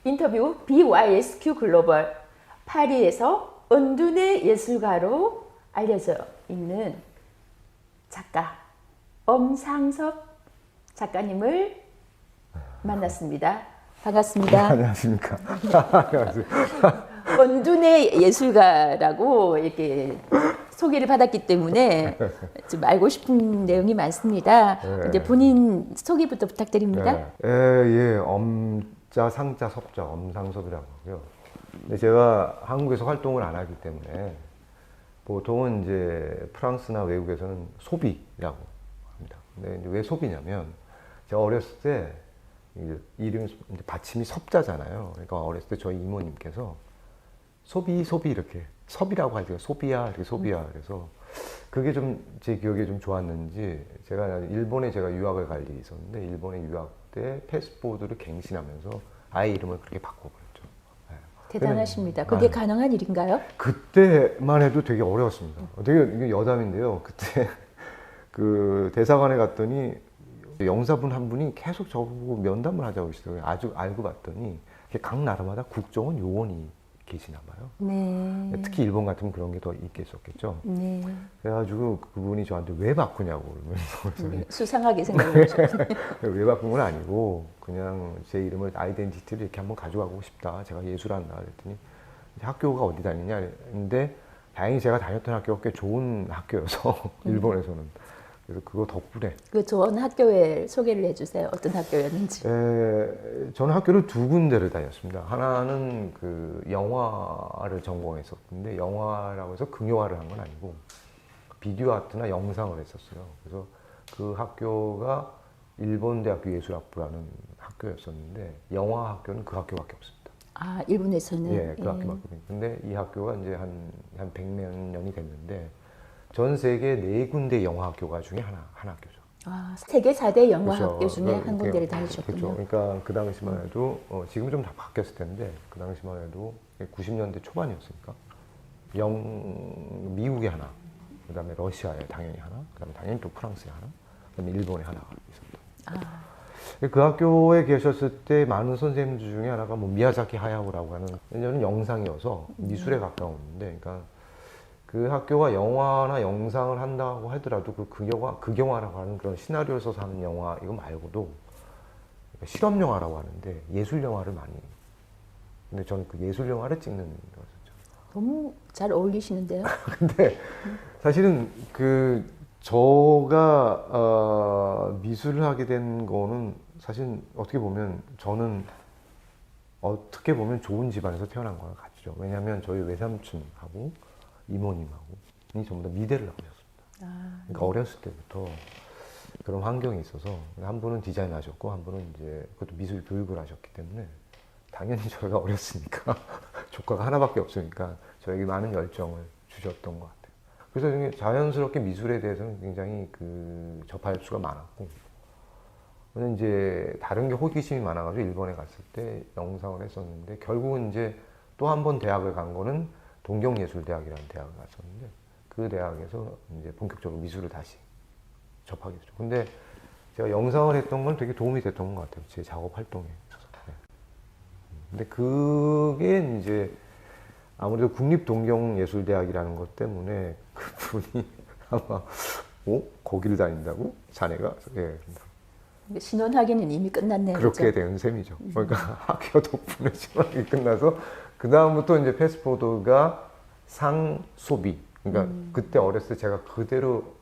인터뷰 BYSQ 글로벌 파리에서 은둔의 예술가로 알려져 있는 작가 엄상섭 작가님을 만났습니다. 반갑습니다. 안녕하십니까. 은둔의 예술가라고 이렇게 소개를 받았기 때문에 좀 알고 싶은 내용이 많습니다. 네. 이제 본인 소개부터 부탁드립니다. 예, 엄자, 상자, 섭자, 엄상섭이라고 하고요. 근데 제가 한국에서 활동을 안 하기 때문에 보통은 이제 프랑스나 외국에서는 소비라고 합니다. 근데 이제 왜 소비냐면 제가 어렸을 때 이름 받침이 섭자잖아요. 그러니까 어렸을 때 저희 이모님께서 소비 이렇게 섭이라고 하죠. 소비야 이렇게 소비야. 그래서 그게 좀 제 기억에 좀 좋았는지 제가 일본에 유학을 갈 일이 있었는데 일본에 유학 때 패스포드를 갱신하면서 아예 이름을 그렇게 바꿔버렸죠. 네. 대단하십니다. 그게 가능한 일인가요? 그때만 해도 되게 어려웠습니다. 되게 이게 여담인데요. 그때 그 대사관에 갔더니 영사분 한 분이 계속 저보고 면담을 하자고 하시더라고요. 아주 알고 봤더니 각 나라마다 국정원 요원이 계시나 봐요. 네. 특히 일본 같으면 그런 게 더 있겠었겠죠. 네. 그래가지고 그분이 저한테 왜 바꾸냐고 그러면서 수상하게 생각하셨어요. 왜 바꾼 건 아니고 그냥 제 이름을 아이덴티티를 이렇게 한번 가져가고 싶다. 제가 예술한다 그랬더니 학교가 어디 다니냐 했는데 다행히 제가 다녔던 학교가 꽤 좋은 학교여서 일본에서는 그래서 그거 덕분에 그 좋은 학교에 소개를 해주세요. 어떤 학교였는지. 저는 학교를 두 군데를 다녔습니다. 하나는 그 영화를 전공했었는데 영화라고 해서 긍영화를 한 건 아니고 비디오 아트나 영상을 했었어요. 그래서 그 학교가 일본대학교 예술학부라는 학교였었는데 영화 학교는 그 학교밖에 없습니다. 아, 일본에서는? 예, 그 학교밖에 없습니다. 근데 이 학교가 이제 한 100몇 년이 됐는데 전 세계 4군데 영화학교가 중에 하나 학교죠. 아, 세계 4대 영화학교 그렇죠. 중에 한 군데를 다니셨군요. 그렇죠. 그러니까 그 당시만 해도 지금 좀 다 바뀌었을 텐데 그 당시만 해도 90년대 초반이었으니까 미국에 하나, 그다음에 러시아에 당연히 하나, 그다음에 당연히 또 프랑스에 하나, 그다음에 일본에 하나가 있었다. 그 학교에 계셨을 때 많은 선생님들 중에 하나가 뭐 미야자키 하야오라고 하는 저는 영상이어서 미술에 가까웠는데, 그러니까 그 학교가 영화나 영상을 한다고 하더라도 극영화라고 하는 그런 시나리오를 써서 하는 영화 이거 말고도 실험 영화라고 하는데 예술 영화를 많이. 근데 저는 그 예술 영화를 찍는 거였었죠. 너무 잘 어울리시는데요. 근데 사실은 그 저가 미술을 하게 된 거는 사실 어떻게 보면 저는 어떻게 보면 좋은 집안에서 태어난 거랑 같죠. 왜냐하면 저희 외삼촌하고 이모님하고 전부 다 미대를 나오셨습니다. 그러니까 어렸을 때부터 그런 환경이 있어서 한 분은 디자인 하셨고 한 분은 이제 그것도 미술 교육을 하셨기 때문에 당연히 저희가 어렸으니까 조카가 하나밖에 없으니까 저에게 많은 열정을 주셨던 것 같아요. 그래서 자연스럽게 미술에 대해서는 굉장히 접할 수가 많았고, 저는 이제 다른 게 호기심이 많아가지고 일본에 갔을 때 영상을 했었는데 결국은 이제 또 한 번 대학을 간 거는 동경예술대학이라는 대학을 갔었는데 그 대학에서 이제 본격적으로 미술을 다시 접하게 됐죠. 근데 제가 영상을 했던 건 되게 도움이 됐던 것 같아요. 제 작업 활동에 있어서. 네. 근데 그게 이제 아무래도 국립동경예술대학이라는 것 때문에 그분이 아마 거기를 다닌다고? 자네가? 예. 신혼하기는 이미 끝났네요. 그렇게 그렇죠? 된 셈이죠. 그러니까 학교 덕분에 신혼하기 끝나서 그 다음부터 이제 패스포드가 상소비. 그러니까 그때 어렸을 때 제가 그대로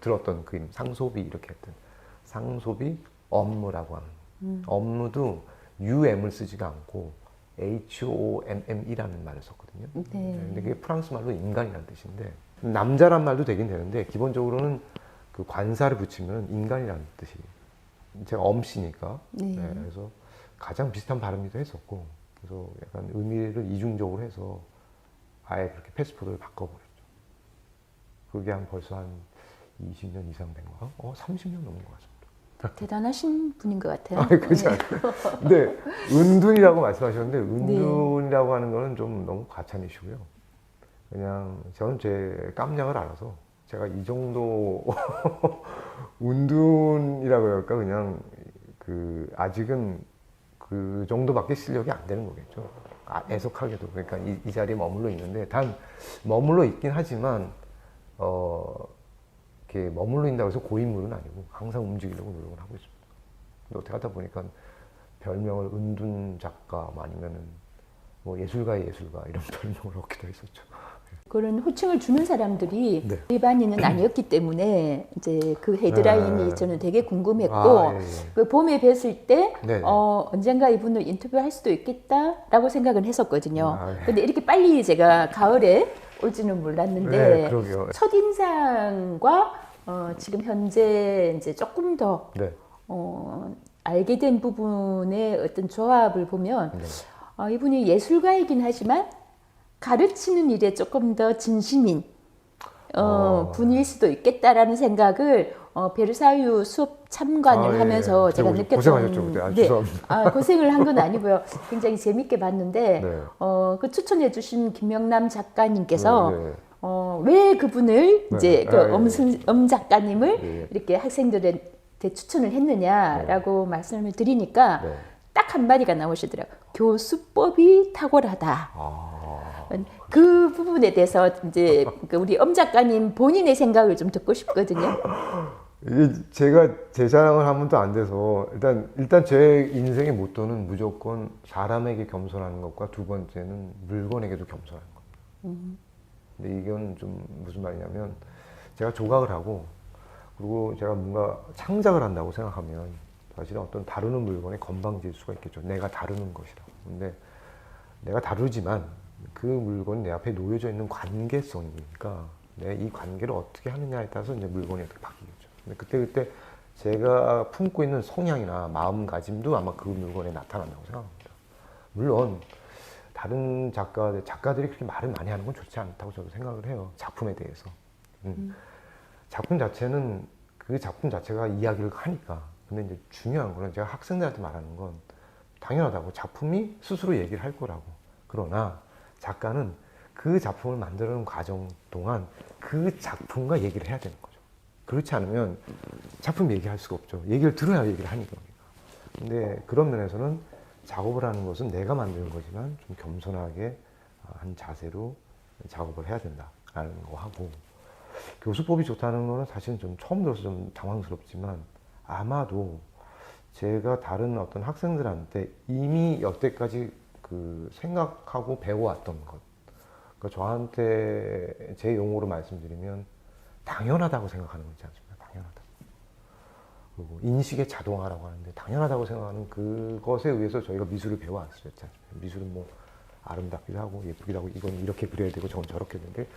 들었던 그 이름, 상소비 이렇게 했던 상소비 업무라고 하는. 업무도 UM을 쓰지가 않고 HOMM이라는 말을 썼거든요. 네. 근데 그게 프랑스 말로 인간이라는 뜻인데 남자란 말도 되긴 되는데 기본적으로는 그 관사를 붙이면 인간이라는 뜻이 제가 엄씨니까 네. 네, 그래서 가장 비슷한 발음이기도 했었고 그래서 약간 의미를 이중적으로 해서 아예 그렇게 패스포드를 바꿔버렸죠. 그게 벌써 한 20년 이상 된 거, 30년 넘은 것 같습니다. 대단하신 분인 것 같아요. 그렇지 않아요. 근데 은둔이라고 말씀하셨는데 은둔이라고 하는 거는 좀 너무 과찬이시고요. 그냥 저는 제 깜냥을 알아서 제가 이 정도 은둔이라고 할까 그냥 아직은 그 정도밖에 실력이 안 되는 거겠죠. 애석하게도 그러니까 이 자리에 머물러 있는데 단 머물러 있긴 하지만 이렇게 머물러 있다고 해서 고인물은 아니고 항상 움직이려고 노력을 하고 있습니다. 근데 어떻게 하다 보니까 별명을 은둔 작가 아니면은 뭐 예술가의 예술가 이런 별명을 얻기도 했었죠. 그런 호칭을 주는 사람들이 네. 일반인은 아니었기 때문에 이제 그 헤드라인이 네. 저는 되게 궁금했고 아, 예, 예. 그 봄에 뵀을 때 네. 언젠가 이분을 인터뷰할 수도 있겠다라고 생각은 했었거든요. 아, 예. 근데 이렇게 빨리 제가 가을에 올지는 몰랐는데 네, 그러게요. 첫인상과 지금 현재 이제 조금 더 네. 알게 된 부분의 어떤 조합을 보면 네. 이분이 예술가이긴 하지만 가르치는 일에 조금 더 진심인 분일 수도 있겠다라는 생각을 베르사유 수업 참관을 아, 예, 하면서 예. 제가 느꼈던 고생하셨죠, 그때. 죄송합니다. 고생을 한 건 아니고요. 굉장히 재밌게 봤는데 네. 그 추천해 주신 김영남 작가님께서 네, 네. 왜 그분을 네. 이제 그 작가님을 네. 이렇게 학생들한테 추천을 했느냐라고 말씀을 드리니까 네. 딱 한마디가 나오시더라고요. 교수법이 탁월하다. 아. 그 부분에 대해서 이제 우리 작가님 본인의 생각을 좀 듣고 싶거든요. 이게 제가 제 자랑을 하면 또 안 돼서 일단 제 인생의 모토는 무조건 사람에게 겸손하는 것과 두 번째는 물건에게도 겸손하는 겁니다. 근데 이건 좀 무슨 말이냐면 제가 조각을 하고 그리고 제가 뭔가 창작을 한다고 생각하면 사실은 어떤 다루는 물건에 건방질 수가 있겠죠. 내가 다루는 것이라. 근데 내가 다루지만 그 물건이 내 앞에 놓여져 있는 관계성이니까 내가 이 관계를 어떻게 하느냐에 따라서 이제 물건이 어떻게 바뀌겠죠. 근데 그때 제가 품고 있는 성향이나 마음가짐도 아마 그 물건에 나타난다고 생각합니다. 물론 다른 작가들이 그렇게 말을 많이 하는 건 좋지 않다고 저도 생각을 해요. 작품에 대해서. 작품 자체는 그 작품 자체가 이야기를 하니까. 근데 이제 중요한 거는 제가 학생들한테 말하는 건 당연하다고 작품이 스스로 얘기를 할 거라고. 그러나 작가는 그 작품을 만드는 과정 동안 그 작품과 얘기를 해야 되는 거죠. 그렇지 않으면 작품 얘기할 수가 없죠. 얘기를 들어야 얘기를 하니까. 근데 그런 면에서는 작업을 하는 것은 내가 만드는 거지만 좀 겸손하게 한 자세로 작업을 해야 된다라는 거 하고 교수법이 좋다는 거는 사실은 좀 처음 들어서 좀 당황스럽지만 아마도 제가 다른 어떤 학생들한테 이미 여태까지 그 생각하고 배워왔던 것, 그러니까 저한테 제 용어로 말씀드리면 당연하다고 생각하는 거 있지 않습니까? 당연하다. 그리고 인식의 자동화라고 하는데 당연하다고 생각하는 그것에 의해서 저희가 미술을 배워왔어요. 미술은 뭐 아름답기도 하고 예쁘기도 하고 이건 이렇게 그려야 되고 저건 저렇게 되는데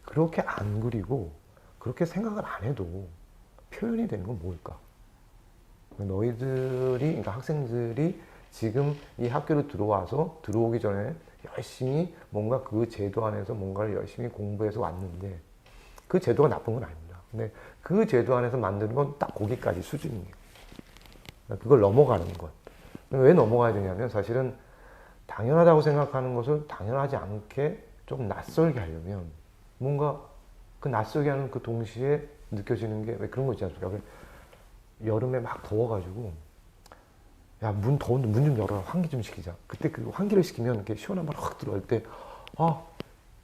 그렇게 안 그리고 그렇게 생각을 안 해도 표현이 되는 건 뭘까? 그러니까 학생들이 지금 이 학교로 들어오기 전에 열심히 뭔가 그 제도 안에서 뭔가를 열심히 공부해서 왔는데 그 제도가 나쁜 건 아닙니다. 근데 그 제도 안에서 만드는 건 딱 거기까지 수준이에요. 그걸 넘어가는 것. 왜 넘어가야 되냐면 사실은 당연하다고 생각하는 것을 당연하지 않게 좀 낯설게 하려면 뭔가 그 낯설게 하는 그 동시에 느껴지는 게 왜 그런 거 있지 않습니까? 여름에 막 더워가지고 야, 문 더운데 문 좀 열어라. 환기 좀 시키자. 그때 그 환기를 시키면 이렇게 시원한 말 확 들어갈 때,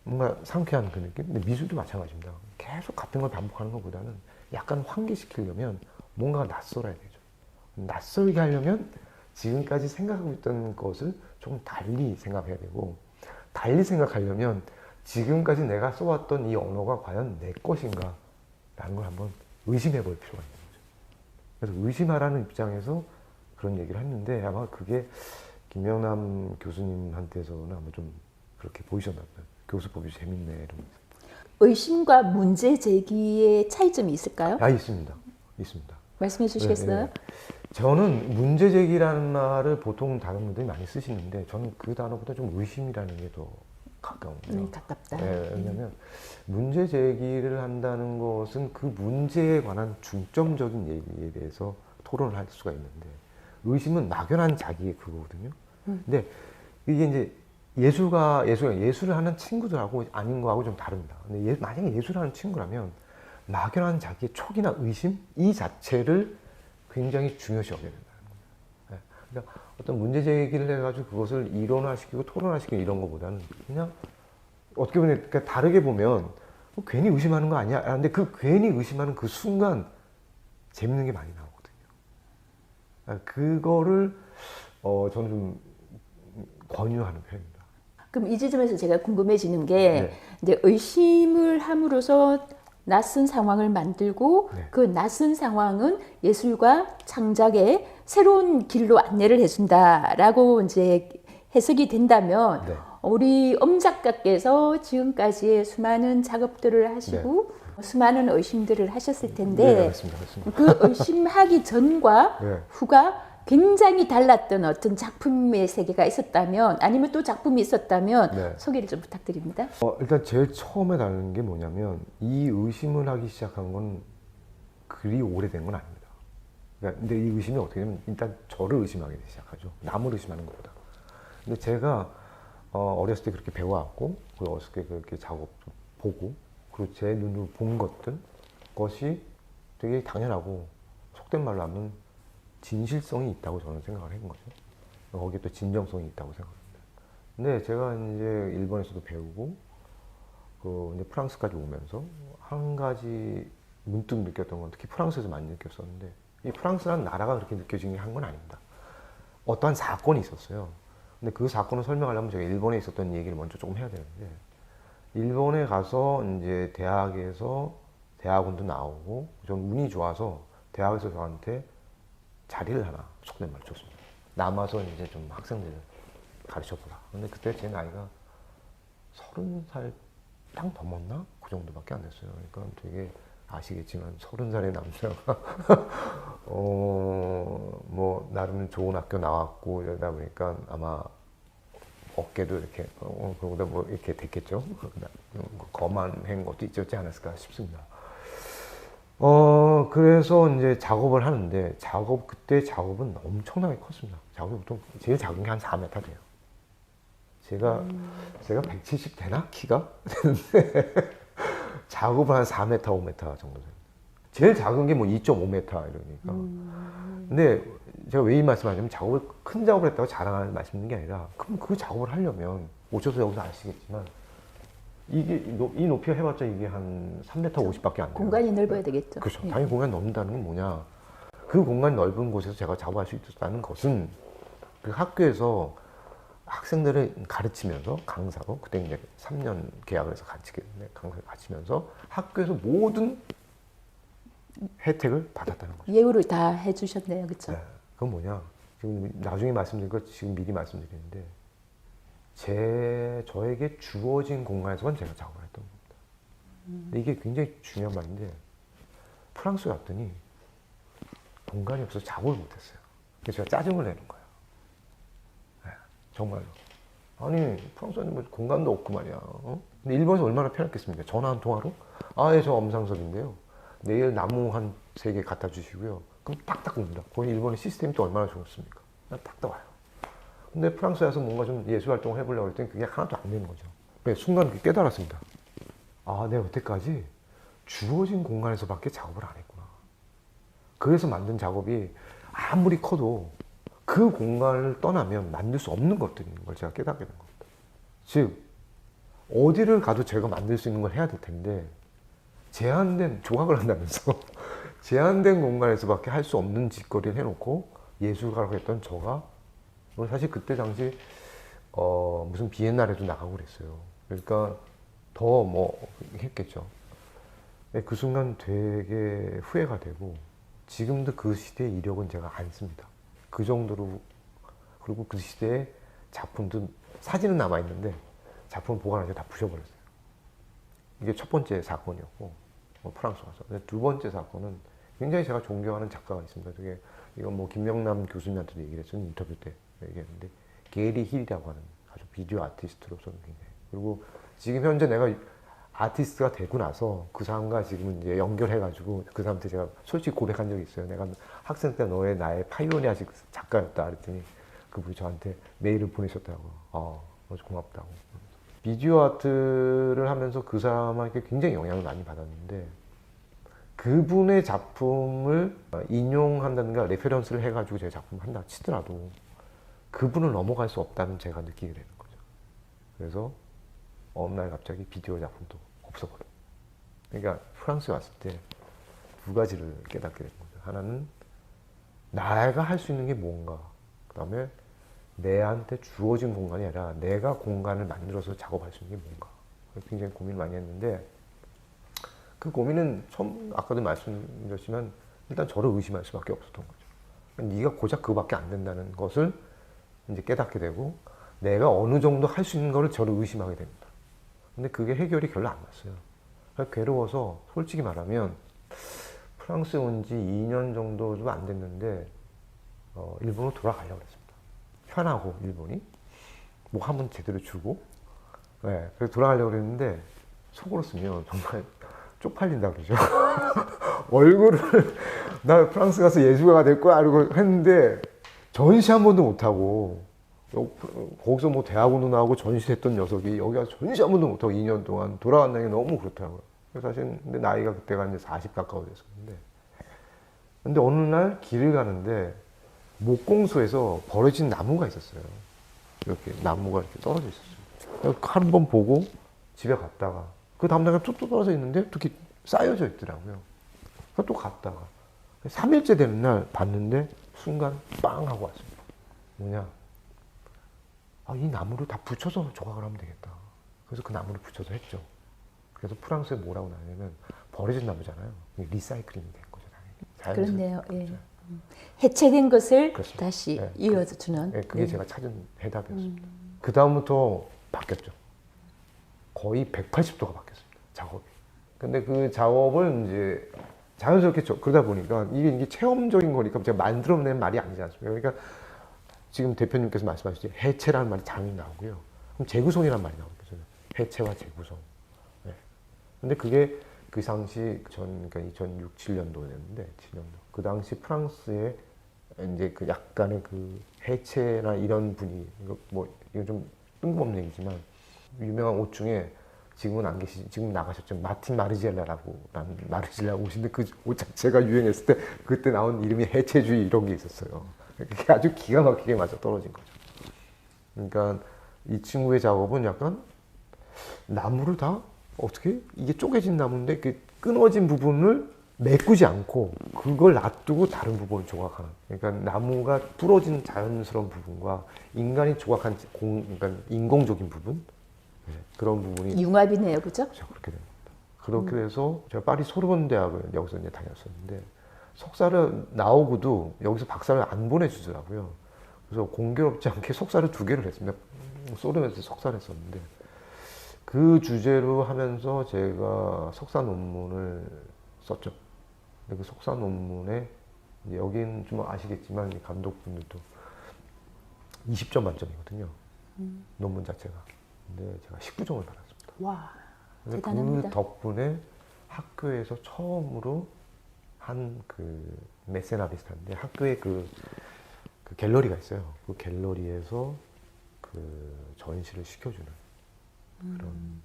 뭔가 상쾌한 그 느낌? 근데 미술도 마찬가지입니다. 계속 같은 걸 반복하는 것보다는 약간 환기시키려면 뭔가가 낯설어야 되죠. 낯설게 하려면 지금까지 생각하고 있던 것을 조금 달리 생각해야 되고, 달리 생각하려면 지금까지 내가 써왔던 이 언어가 과연 내 것인가? 라는 걸 한번 의심해 볼 필요가 있는 거죠. 그래서 의심하라는 입장에서 그런 얘기를 했는데 아마 그게 김영남 교수님한테서는 아마 좀 그렇게 보이셨나 봐요. 교수법이 재밌네 이러면서. 의심과 문제 제기의 차이점이 있을까요? 있습니다. 있습니다. 말씀해 주시겠어요? 네. 저는 문제 제기라는 말을 보통 다른 분들이 많이 쓰시는데 저는 그 단어보다 좀 의심이라는 게 더 가까운데요. 가깝다. 네, 왜냐하면 문제 제기를 한다는 것은 그 문제에 관한 중점적인 얘기에 대해서 토론을 할 수가 있는데 의심은 막연한 자기의 그거거든요. 근데 이게 이제 예술을 하는 친구들하고 아닌 거하고 좀 다릅니다. 근데 만약에 예술을 하는 친구라면 막연한 자기의 촉이나 의심 이 자체를 굉장히 중요시 여겨야 된다는 거예요. 네. 그러니까 어떤 문제 제기를 해가지고 그것을 이론화시키고 토론화시키고 이런 것보다는 그냥 어떻게 보면 그러니까 다르게 보면 괜히 의심하는 거 아니야? 근데 그 괜히 의심하는 그 순간 재밌는 게 많이 나오거든요. 그거를 저는 좀 권유하는 편입니다. 그럼 이 지점에서 제가 궁금해지는 게 네. 이제 의심을 함으로써 낯선 상황을 만들고 네. 그 낯선 상황은 예술과 창작의 새로운 길로 안내를 해준다라고 이제 해석이 된다면 네. 우리 엄 작가께서 지금까지의 수많은 작업들을 하시고 수많은 의심들을 하셨을 텐데 네, 맞습니다. 그 의심하기 전과 네. 후가 굉장히 달랐던 어떤 작품의 세계가 있었다면 아니면 또 작품이 있었다면 네. 소개를 좀 부탁드립니다. 일단 제일 처음에 다른 게 뭐냐면 이 의심을 하기 시작한 건 그리 오래된 건 아닙니다. 그러니까 근데 이 의심이 어떻게 되면 일단 저를 의심하기 시작하죠. 남을 의심하는 것보다. 근데 제가 어렸을 때 그렇게 배워왔고 그리고 어렸을 때 그렇게 작업도 보고 그리고 제 눈으로 본 것이 되게 당연하고 속된 말로 하면 진실성이 있다고 저는 생각을 한 거죠. 거기에 또 진정성이 있다고 생각합니다. 근데 제가 이제 일본에서도 배우고 이제 프랑스까지 오면서 한 가지 문득 느꼈던 건 특히 프랑스에서 많이 느꼈었는데 이 프랑스라는 나라가 그렇게 느껴지는 게 한 건 아닙니다. 어떠한 사건이 있었어요. 근데 그 사건을 설명하려면 제가 일본에 있었던 얘기를 먼저 조금 해야 되는데 일본에 가서 이제 대학에서 대학원도 나오고 좀 운이 좋아서 대학에서 저한테 자리를 하나 속된 말 줬습니다. 남아서 이제 좀 학생들 가르쳐보라. 근데 그때 제 나이가 30살 딱 넘었나? 그 정도밖에 안 됐어요. 그러니까 되게 아시겠지만 30살의 남자가 뭐 나름 좋은 학교 나왔고 이러다 보니까 아마 어깨도 이렇게 그러다 뭐 이렇게 됐겠죠. 거만한 것도 있지 않았을까 싶습니다. 그래서 이제 작업을 하는데 그때 작업은 엄청나게 컸습니다. 작업이 보통 제일 작은 게 한 4m 돼요. 제가 170 되나? 키가? 되는데 작업을 한 4m, 5m 정도 돼요. 제일 작은 게 뭐 2.5m 이러니까. 근데 제가 왜 이 말씀하냐면 큰 작업을 했다고 자랑하는 말씀인 게 아니라 그럼 그 작업을 하려면 오셔서 여기서 아시겠지만 이 높이가 해봤자 이게 한 3m 50밖에 안 돼요. 공간이 넓어야 되겠죠. 그렇죠. 당연히 공간이 넓는다는 건 뭐냐. 그 공간이 넓은 곳에서 제가 작업할 수 있었다는 것은 그 학교에서 학생들을 가르치면서 강사로 그때 이제 3년 계약을 해서 가르치게 됐는데 강사를 가르치면서 학교에서 모든 혜택을 받았다는 거죠. 예우를 다 해주셨네요, 그렇죠? 네. 그건 뭐냐. 지금 나중에 말씀드릴 거 지금 미리 말씀드리는데 저에게 주어진 공간에서만 제가 작업을 했던 겁니다. 근데 이게 굉장히 중요한 말인데 프랑스 갔더니 공간이 없어서 작업을 못했어요. 그래서 제가 짜증을 내는 거예요. 네, 정말로. 아니 프랑스는 뭐 공간도 없고 말이야. 근데 일본에서 얼마나 편했겠습니까? 전화 한 통화로? 예, 저 엄상섭인데요. 내일 나무 한 3개 갖다 주시고요. 그럼 딱딱 옵니다. 거기 일본의 시스템이 또 얼마나 좋습니까? 딱딱 와요. 근데 프랑스에 와서 뭔가 좀 예술 활동을 해보려고 했더니 그게 하나도 안 되는 거죠. 순간 깨달았습니다. 내가 여태까지 주어진 공간에서밖에 작업을 안 했구나. 그래서 만든 작업이 아무리 커도 그 공간을 떠나면 만들 수 없는 것들이 있는 걸 제가 깨닫게 된 겁니다. 즉, 어디를 가도 제가 만들 수 있는 걸 해야 될 텐데 제한된 조각을 한다면서 제한된 공간에서밖에 할 수 없는 짓거리를 해놓고 예술가라고 했던 저가 사실 그때 당시 무슨 비엔날에도 나가고 그랬어요. 그러니까 더 뭐 했겠죠. 그 순간 되게 후회가 되고 지금도 그 시대의 이력은 제가 안 씁니다. 그 정도로. 그리고 그 시대의 작품도 사진은 남아있는데 작품 보관하지 다 부셔버렸어요. 이게 첫 번째 사건이었고 프랑스 가서. 두 번째 사건은 굉장히 제가 존경하는 작가가 있습니다. 그게 이건 뭐 김명남 교수님한테도 얘기를 했어요. 인터뷰 때 얘기했는데 게리 힐이라고 하는 아주 비디오 아티스트로서는 굉장히, 그리고 지금 현재 내가 아티스트가 되고 나서 그 사람과 지금 이제 연결해가지고 그 사람한테 제가 솔직히 고백한 적이 있어요. 내가 학생 때 너의 나의 파이오니아식 작가였다 그랬더니 그분이 저한테 메일을 보내셨다고. 아주 고맙다고. 비디오 아트를 하면서 그 사람에게 굉장히 영향을 많이 받았는데, 그분의 작품을 인용한다든가 레퍼런스를 해가지고 제 작품을 한다 치더라도 그분을 넘어갈 수 없다는 제가 느끼게 되는 거죠. 그래서 어느 날 갑자기 비디오 작품도 없어버려. 그러니까 프랑스에 왔을 때 두 가지를 깨닫게 된 거죠. 하나는 내가 할 수 있는 게 뭔가, 그 다음에 내한테 주어진 공간이 아니라 내가 공간을 만들어서 작업할 수 있는 게 뭔가. 굉장히 고민을 많이 했는데, 그 고민은 처음 아까도 말씀드렸지만 일단 저를 의심할 수밖에 없었던 거죠. 네가 고작 그거밖에 안 된다는 것을 이제 깨닫게 되고, 내가 어느 정도 할 수 있는 거를 저를 의심하게 됩니다. 근데 그게 해결이 별로 안 났어요. 괴로워서 솔직히 말하면 프랑스에 온 지 2년 정도도 안 됐는데 일본으로 돌아가려고 그랬습니다. 편하고 일본이 뭐 한번 제대로 주고, 네, 그래서 돌아가려고 그랬는데 속으로 쓰면 정말 쪽팔린다 그러죠. 얼굴을 나 프랑스 가서 예술가가 될 거야 이러고 했는데 전시 한 번도 못 하고, 거기서 뭐 대학원도 나오고 전시했던 녀석이 여기 가서 전시 한 번도 못 하고 2년 동안 돌아간다는 게 너무 그렇더라고요. 사실 근데 나이가 그때가 이제 40 가까워 됐었는데, 근데 어느 날 길을 가는데 목공소에서 버려진 나무가 있었어요. 이렇게 나무가 이렇게 떨어져 있었어요. 한 번 보고 집에 갔다가 그 다음날 또 떨어져 있는데 이렇게 쌓여져 있더라고요. 그래서 또 갔다가 3일째 되는 날 봤는데 순간 빵 하고 왔습니다. 뭐냐? 이 나무를 다 붙여서 조각을 하면 되겠다. 그래서 그 나무를 붙여서 했죠. 그래서 프랑스에 뭐라고 나냐면 버려진 나무잖아요. 리사이클링이 된 거죠, 당연히. 그렇네요. 예. 해체된 것을 그렇습니다. 다시 네, 이어주는. 네, 그게 제가 찾은 해답이었습니다. 그 다음부터 바뀌었죠. 거의 180도가 바뀌었습니다, 작업이. 근데 그 작업을 이제 자연스럽게 그러다 보니까 이게 체험적인 거니까 제가 만들어낸 말이 아니지 않습니까? 그러니까 지금 대표님께서 말씀하셨듯이 해체라는 말이 당연히 나오고요. 그럼 재구성이라는 말이 나오겠죠. 해체와 재구성. 네. 근데 그게 그 당시 그러니까 2006, 7년도였는데 7년도. 그 당시 프랑스의 이제 그 약간의 그 해체나 이런 분위기, 이거 좀 뜬금없는 얘기지만 유명한 옷 중에 지금은 안 계시, 지금 나가셨죠. 마틴 마르질라 옷인데 그 옷 자체가 유행했을 때 그때 나온 이름이 해체주의 이런 게 있었어요. 그게 아주 기가 막히게 맞아 떨어진 거죠. 그러니까 이 친구의 작업은 약간 나무를 다 어떻게 이게 쪼개진 나무인데 그 끊어진 부분을 메꾸지 않고 그걸 놔두고 다른 부분을 조각하는. 그러니까 나무가 부러진 자연스러운 부분과 인간이 조각한 그러니까 인공적인 부분, 네, 그런 부분이 융합이네요, 그죠? 그렇죠, 그렇게 됩니다. 그렇게 돼서 제가 파리 소르본 대학을 여기서 이제 다녔었는데 석사를 나오고도 여기서 박사를 안 보내주더라고요. 그래서 공교롭지 않게 석사를 2개를 했습니다. 소르본에서 석사를 했었는데 그 주제로 하면서 제가 석사 논문을 썼죠. 근데 그 석사 논문에 여긴 좀 아시겠지만 감독분들도 20점 만점이거든요. 논문 자체가. 근데 제가 19점을 받았습니다. 와, 근데 대단합니다. 그 덕분에 학교에서 처음으로 한 그 메세나비스타인데 학교에 그 갤러리가 있어요. 그 갤러리에서 그 전시를 시켜주는 그런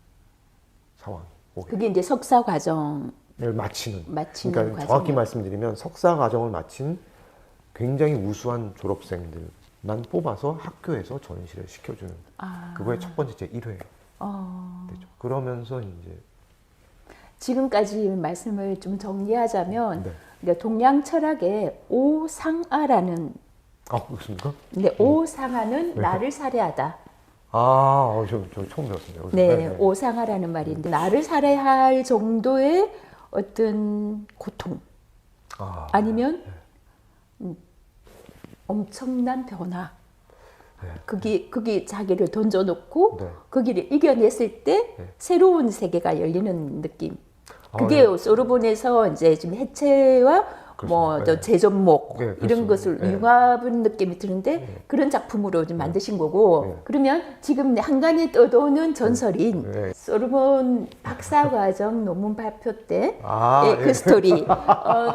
상황이. 그게 이제 석사 과정 마치는 마치는 그러니까 과정. 정확히 말씀드리면 석사 과정을 마친 굉장히 우수한 졸업생들만 뽑아서 학교에서 전시를 시켜주는 그거의 첫 번째 제 1회 되죠. 그러면서 이제 지금까지 말씀을 좀 정리하자면 네. 그러니까 동양 철학의 오상아라는 그렇습니까? 근데 오상아는 나를 살해하다. 저 처음 배웠습니다. 여기서. 네, 오상아라는 말인데 나를 살해할 정도의 어떤 고통 아니면 엄청난 변화. 네. 거기 자기를 던져놓고 네. 거기를 이겨냈을 때 네. 새로운 세계가 열리는 느낌. 아, 그게 네. 소르본에서 이제 지금 해체와 그렇죠. 뭐 네. 저 제전목 네, 이런 그렇습니다. 것을 네. 융합은 느낌이 드는데 네. 그런 작품으로 좀 만드신 거고 네. 그러면 지금 한간에 떠도는 전설인 네. 솔로몬 박사과정 논문 발표 때 아, 그 스토리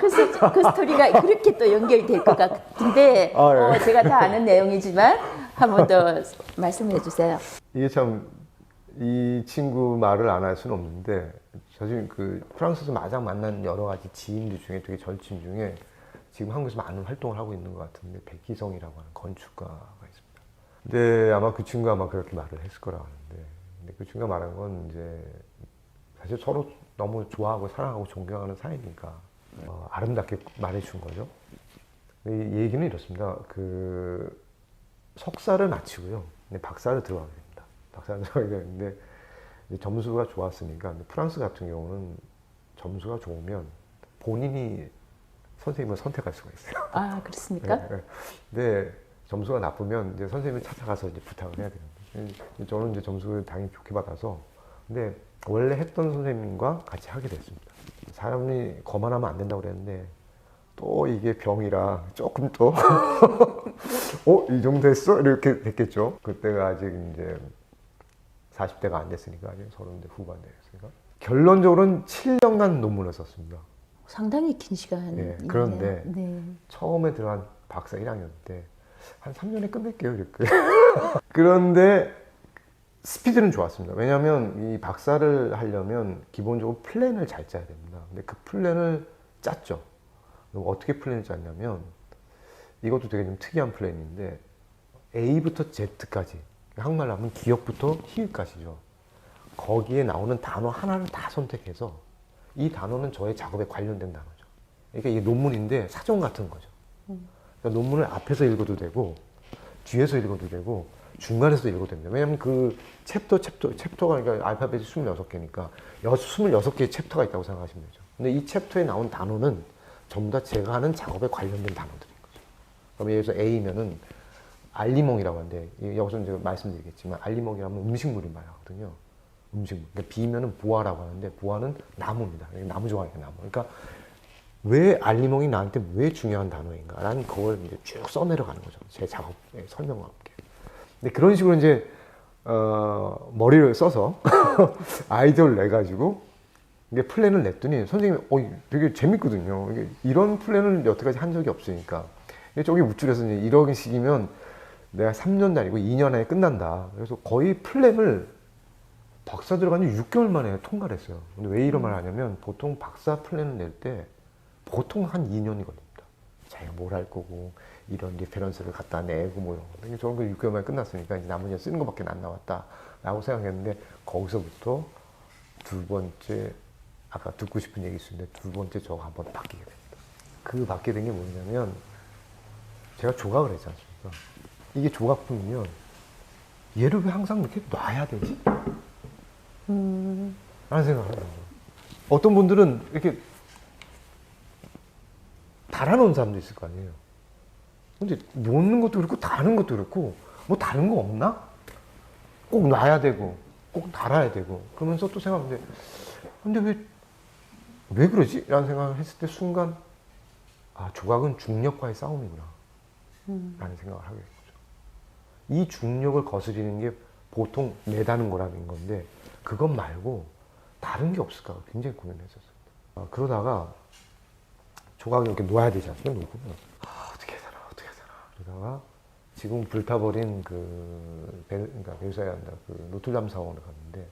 그 스토리가 그렇게 또 연결이 될 것 같은데 아, 예. 제가 다 아는 내용이지만 한 번 더 말씀해 주세요. 이게 참 이 친구 말을 안 할 수는 없는데 사실 그 프랑스에서 마장 만난 여러 가지 지인들 중에 되게 절친 중에 지금 한국에서 많은 활동을 하고 있는 것 같은데 백희성이라고 하는 건축가가 있습니다. 근데 아마 그 친구가 아마 그렇게 말을 했을 거라고 하는데 근데 그 친구가 말한 건 이제 사실 서로 너무 좋아하고 사랑하고 존경하는 사이니까 아름답게 말해준 거죠. 이 얘기는 이렇습니다. 그 석사를 마치고요. 근데 박사를 들어가게 됩니다. 박사를 들어가게 되는데 점수가 좋았으니까 프랑스 같은 경우는 점수가 좋으면 본인이 선생님을 선택할 수가 있어요. 아 그렇습니까? 네. 근데 점수가 나쁘면 이제 선생님을 찾아가서 이제 부탁을 해야 되는데 저는 이제 점수를 당연히 좋게 받아서 근데 원래 했던 선생님과 같이 하게 됐습니다. 사람이 거만하면 안 된다고 그랬는데 또 이게 병이라 조금 또 이 정도 됐어? 이렇게 됐겠죠. 그때가 아직 이제 40대가 안 됐으니까 아직 30대 후반대였으니까 결론적으로는 7년간 논문을 썼습니다. 상당히 긴 시간. 네, 그런데 네. 처음에 들어간 박사 1학년 때 한 3년에 끝낼게요 이렇게. 그런데 스피드는 좋았습니다. 왜냐하면 이 박사를 하려면 기본적으로 플랜을 잘 짜야 됩니다. 근데 그 플랜을 짰죠. 그럼 어떻게 플랜을 짰냐면 이것도 되게 좀 특이한 플랜인데 A부터 Z까지 한국말로 하면 기역부터 희읍까지죠. 거기에 나오는 단어 하나를 다 선택해서 이 단어는 저의 작업에 관련된 단어죠. 그러니까 이게 논문인데 사전 같은 거죠. 그러니까 논문을 앞에서 읽어도 되고 뒤에서 읽어도 되고 중간에서도 읽어도 됩니다. 왜냐하면 그 챕터가 그러니까 알파벳이 26개니까 26개의 챕터가 있다고 생각하시면 되죠. 근데 이 챕터에 나온 단어는 전부 다 제가 하는 작업에 관련된 단어들인 거죠. 그럼 예를 들어서 A면은 알리몽이라고 하는데 여기서 이제 말씀드리겠지만 알리몽이라면 음식물을 말하거든요. 음식물. 그러니까 B면은 보아라고 하는데 보아는 나무입니다. 나무 좋아하니까 나무. 그러니까 왜 알리몽이 나한테 왜 중요한 단어인가라는 그걸 이제 쭉 써내려가는 거죠. 제 작업의 설명과 함께. 근데 그런 식으로 이제 머리를 써서 아이디어를 내 가지고 이게 플랜을 냈더니 선생님이 되게 재밌거든요. 이런 플랜을 여태까지 한 적이 없으니까. 저기 우쭐해서 이제 이런 식이면 내가 3년도 아니고 2년 안에 끝난다. 그래서 거의 플랜을 박사 들어간 지 6개월 만에 통과를 했어요. 근데 왜 이런 말을 하냐면 보통 박사 플랜을 낼 때 보통 한 2년이 걸립니다. 자기가 뭘 할 거고 이런 리페런스를 갖다 내고 뭐 이런 거. 근데 저는 그 6개월 만에 끝났으니까 이제 남은 년 쓰는 것밖에 안 나왔다라고 생각했는데 거기서부터 두 번째 아까 듣고 싶은 얘기 있었는데 두 번째 저거 한번 바뀌게 됩니다. 그 바뀌게 된 게 뭐냐면 제가 조각을 했지 않습니까? 이게 조각품이면 얘를 왜 항상 이렇게 놔야 되지? 라는 생각을 하는 거예요. 어떤 분들은 이렇게 달아놓은 사람도 있을 거 아니에요. 근데 놓는 것도 그렇고 다는 것도 그렇고 뭐 다른 거 없나? 꼭 놔야 되고 꼭 달아야 되고 그러면서 또 생각하는데 근데 왜 그러지? 라는 생각을 했을 때 순간 조각은 중력과의 싸움이구나 라는 생각을 하게 된 거죠. 이 중력을 거스리는 게 보통 매다는 거라는 건데 그것 말고 다른 게 없을까 굉장히 고민했었습니다. 그러다가 조각을 이렇게 놓아야 되지 않습니까? 놓고 어떻게 해야 되나 그러다가 지금 불타버린 그러니까 베르사유에 한다 그 노트르담 사원에 갔는데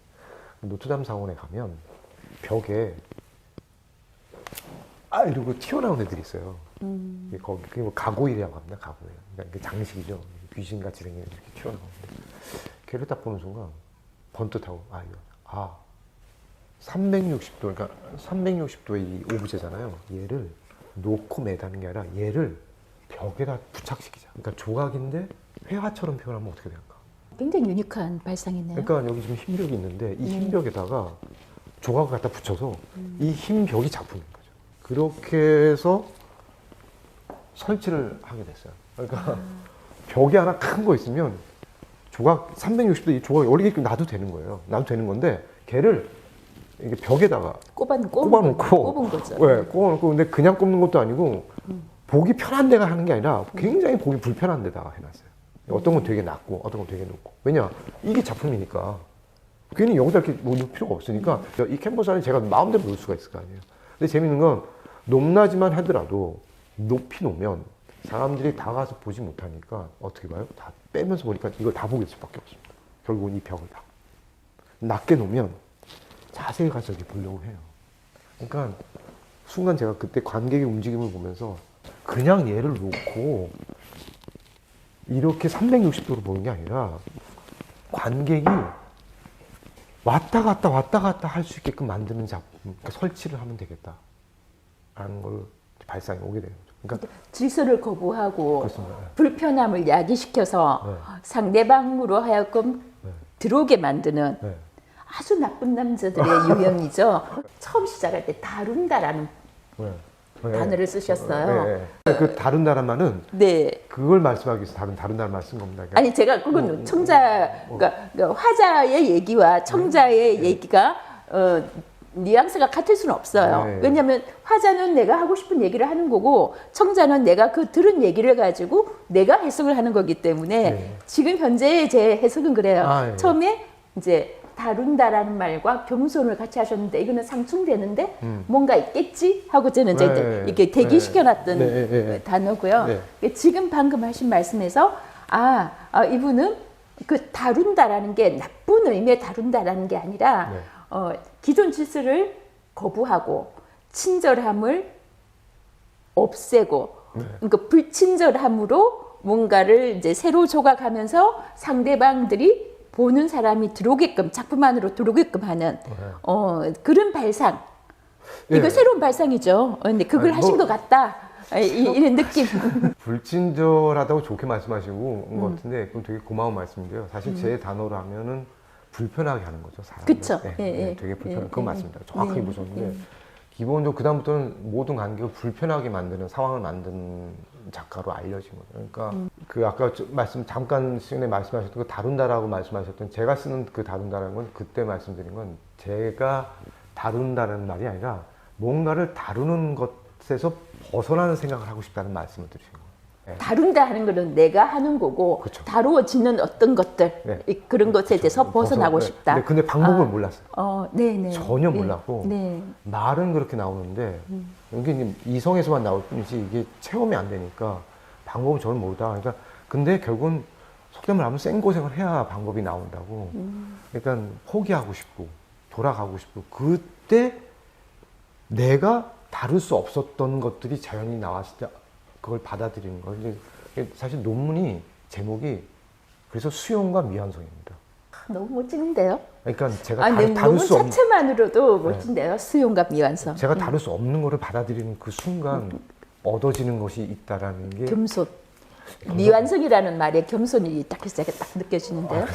노트르담 사원에 가면 벽에 이러고 튀어나온 애들이 있어요. 거기 그게 뭐 가고일이라고 합니다. 가고일. 그러니까 장식이죠. 귀신같이 생긴 이렇게 튀어나오는데 걔를 딱 보는 순간 번뜩하고 360도 그러니까 360도의 이 오브제잖아요. 얘를 놓고 매다는 게 아니라 얘를 벽에다 부착시키자. 그러니까 조각인데 회화처럼 표현하면 어떻게 될까? 굉장히 유니크한 발상이네요. 그러니까 여기 지금 흰벽이 있는데 이 흰벽에다가 조각을 갖다 붙여서 이 흰벽이 작품인 거죠. 그렇게 해서 설치를 하게 됐어요. 그러니까 벽에 하나 큰 거 있으면 조각 360도 이 조각이 어리게 놔도 되는 거예요. 놔도 되는 건데 걔를 이게 벽에다가 꼽아놓고 꼽은 거죠. 네, 꼽아놓고 근데 그냥 꼽는 것도 아니고 보기 편한 데가 하는 게 아니라 굉장히 보기 불편한 데다가 해놨어요. 어떤 건 되게 낮고 어떤 건 되게 높고. 왜냐 이게 작품이니까 괜히 여기다 이렇게 놓을 필요가 없으니까 이 캔버스 안에 제가 마음대로 놓을 수가 있을 거 아니에요. 근데 재밌는 건 높낮이만 하더라도 높이 놓으면 사람들이 다 가서 보지 못하니까 어떻게 봐요? 다 빼면서 보니까 이걸 다 보게 될 수밖에 없습니다. 결국은 이 벽을 다. 낮게 놓으면 자세히 가서 이렇게 보려고 해요. 그러니까 순간 제가 그때 관객의 움직임을 보면서 그냥 얘를 놓고 이렇게 360도로 보는 게 아니라 관객이 왔다 갔다 할 수 있게끔 만드는 작품, 그러니까 설치를 하면 되겠다라는 걸 발상이 오게 되는 거죠. 그러니까 질서를 거부하고 그렇습니다. 불편함을 야기시켜서 네. 상대방으로 하여금 네. 들어오게 만드는 네. 아주 나쁜 남자들의 유형이죠. 처음 시작할 때 다룬다라는 네. 단어를 쓰셨어요. 네. 그 다룬다는 말은 네. 그걸 말씀하기 위해서 다룬다는 말 쓴 겁니다. 그러니까 아니 제가 그건 그러니까 화자의 얘기와 청자의 얘기가 뉘앙스가 같을 수는 없어요. 네. 왜냐하면 화자는 내가 하고 싶은 얘기를 하는 거고 청자는 내가 그 들은 얘기를 가지고 내가 해석을 하는 거기 때문에 네. 지금 현재의 제 해석은 그래요. 아, 예. 처음에 이제 다룬다라는 말과 겸손을 같이 하셨는데 이거는 상충되는데 뭔가 있겠지 하고 저는 이제 네. 이렇게 대기시켜놨던 네. 단어고요. 네. 지금 방금 하신 말씀에서 이분은 그 다룬다라는 게 나쁜 의미의 다룬다라는 게 아니라 네. 기존 질서를 거부하고 친절함을 없애고 그러니까 불친절함으로 뭔가를 이제 새로 조각하면서 상대방들이 보는 사람이 들어오게끔 작품 안으로 들어오게끔 하는 그런 발상. 이거 예. 새로운 발상이죠. 근데 그걸 아니, 하신 것 같다. 이런 느낌. 불친절하다고 좋게 말씀하시고 온 것 같은데 그건 되게 고마운 말씀인데요. 사실 제 단어로 하면은 불편하게 하는 거죠. 사람을. 그쵸. 네, 예, 네, 예. 되게 불편한 예, 그건 예, 맞습니다. 정확하게 보셨는데 기본적으로 그 다음부터는 모든 관객을 불편하게 만드는 상황을 만드는 작가로 알려진 거죠. 그러니까 그 아까 잠깐 시간에 말씀하셨던 그 다룬다라고 말씀하셨던 제가 쓰는 그 다룬다라는 건 그때 말씀드린 건 제가 다룬다는 말이 아니라 뭔가를 다루는 것에서 벗어나는 생각을 하고 싶다는 말씀을 드리신 거예요. 네. 다룬다 하는 거는 내가 하는 거고 그쵸. 다루어지는 어떤 것들 네. 그런 것에 대해서 벗어나고 네. 싶다. 근데 방법을 몰랐어요. 네네. 전혀 네. 몰랐고 네. 말은 그렇게 나오는데 이게 이제 이성에서만 나올 뿐이지 이게 체험이 안 되니까 방법은 저는 모르다. 그러니까 근데 결국은 속된 말 하면 생고생을 해야 방법이 나온다고. 그러니까 포기하고 싶고 돌아가고 싶고 그때 내가 다룰 수 없었던 것들이 자연히 나왔을 때 그걸 받아들이는 거. 이제 사실 논문이 제목이 그래서 수용과 미완성입니다. 너무 멋지는데요? 그러니까 제가 다룰 너무 수 없는 자체만으로도 멋진데요. 수용과 미완성. 제가 다룰 수 없는 거를 받아들이는 그 순간 얻어지는 것이 있다라는 게 겸손. 미완성이라는 말에 겸손이 딱 느껴지는데요.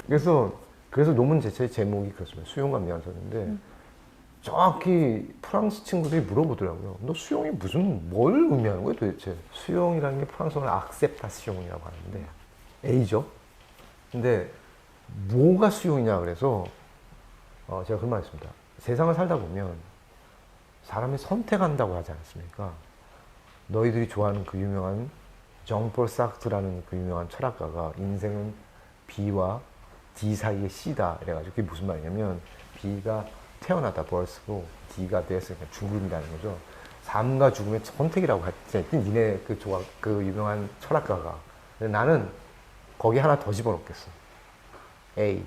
그래서 논문 자체의 제목이 그렇습니다. 수용과 미완성인데 정확히 프랑스 친구들이 물어보더라고요. 너 수용이 뭘 의미하는 거야 도대체? 수용이라는 게 프랑스어는 악셉타시옹이라고 하는데 A죠. 근데 뭐가 수용이냐 그래서 제가 그런 말 했습니다. 세상을 살다 보면 사람이 선택한다고 하지 않습니까? 너희들이 좋아하는 그 유명한 정폴 사르트라는 그 유명한 철학가가 인생은 B와 D 사이의 C다 이래가지고 그게 무슨 말이냐면 B가 태어나다 벌스고 D가 됐으니까 죽음이라는 거죠. 삶과 죽음의 선택이라고 했지. 니네 그 유명한 철학가가. 근데 나는 거기 하나 더 집어넣겠어. A.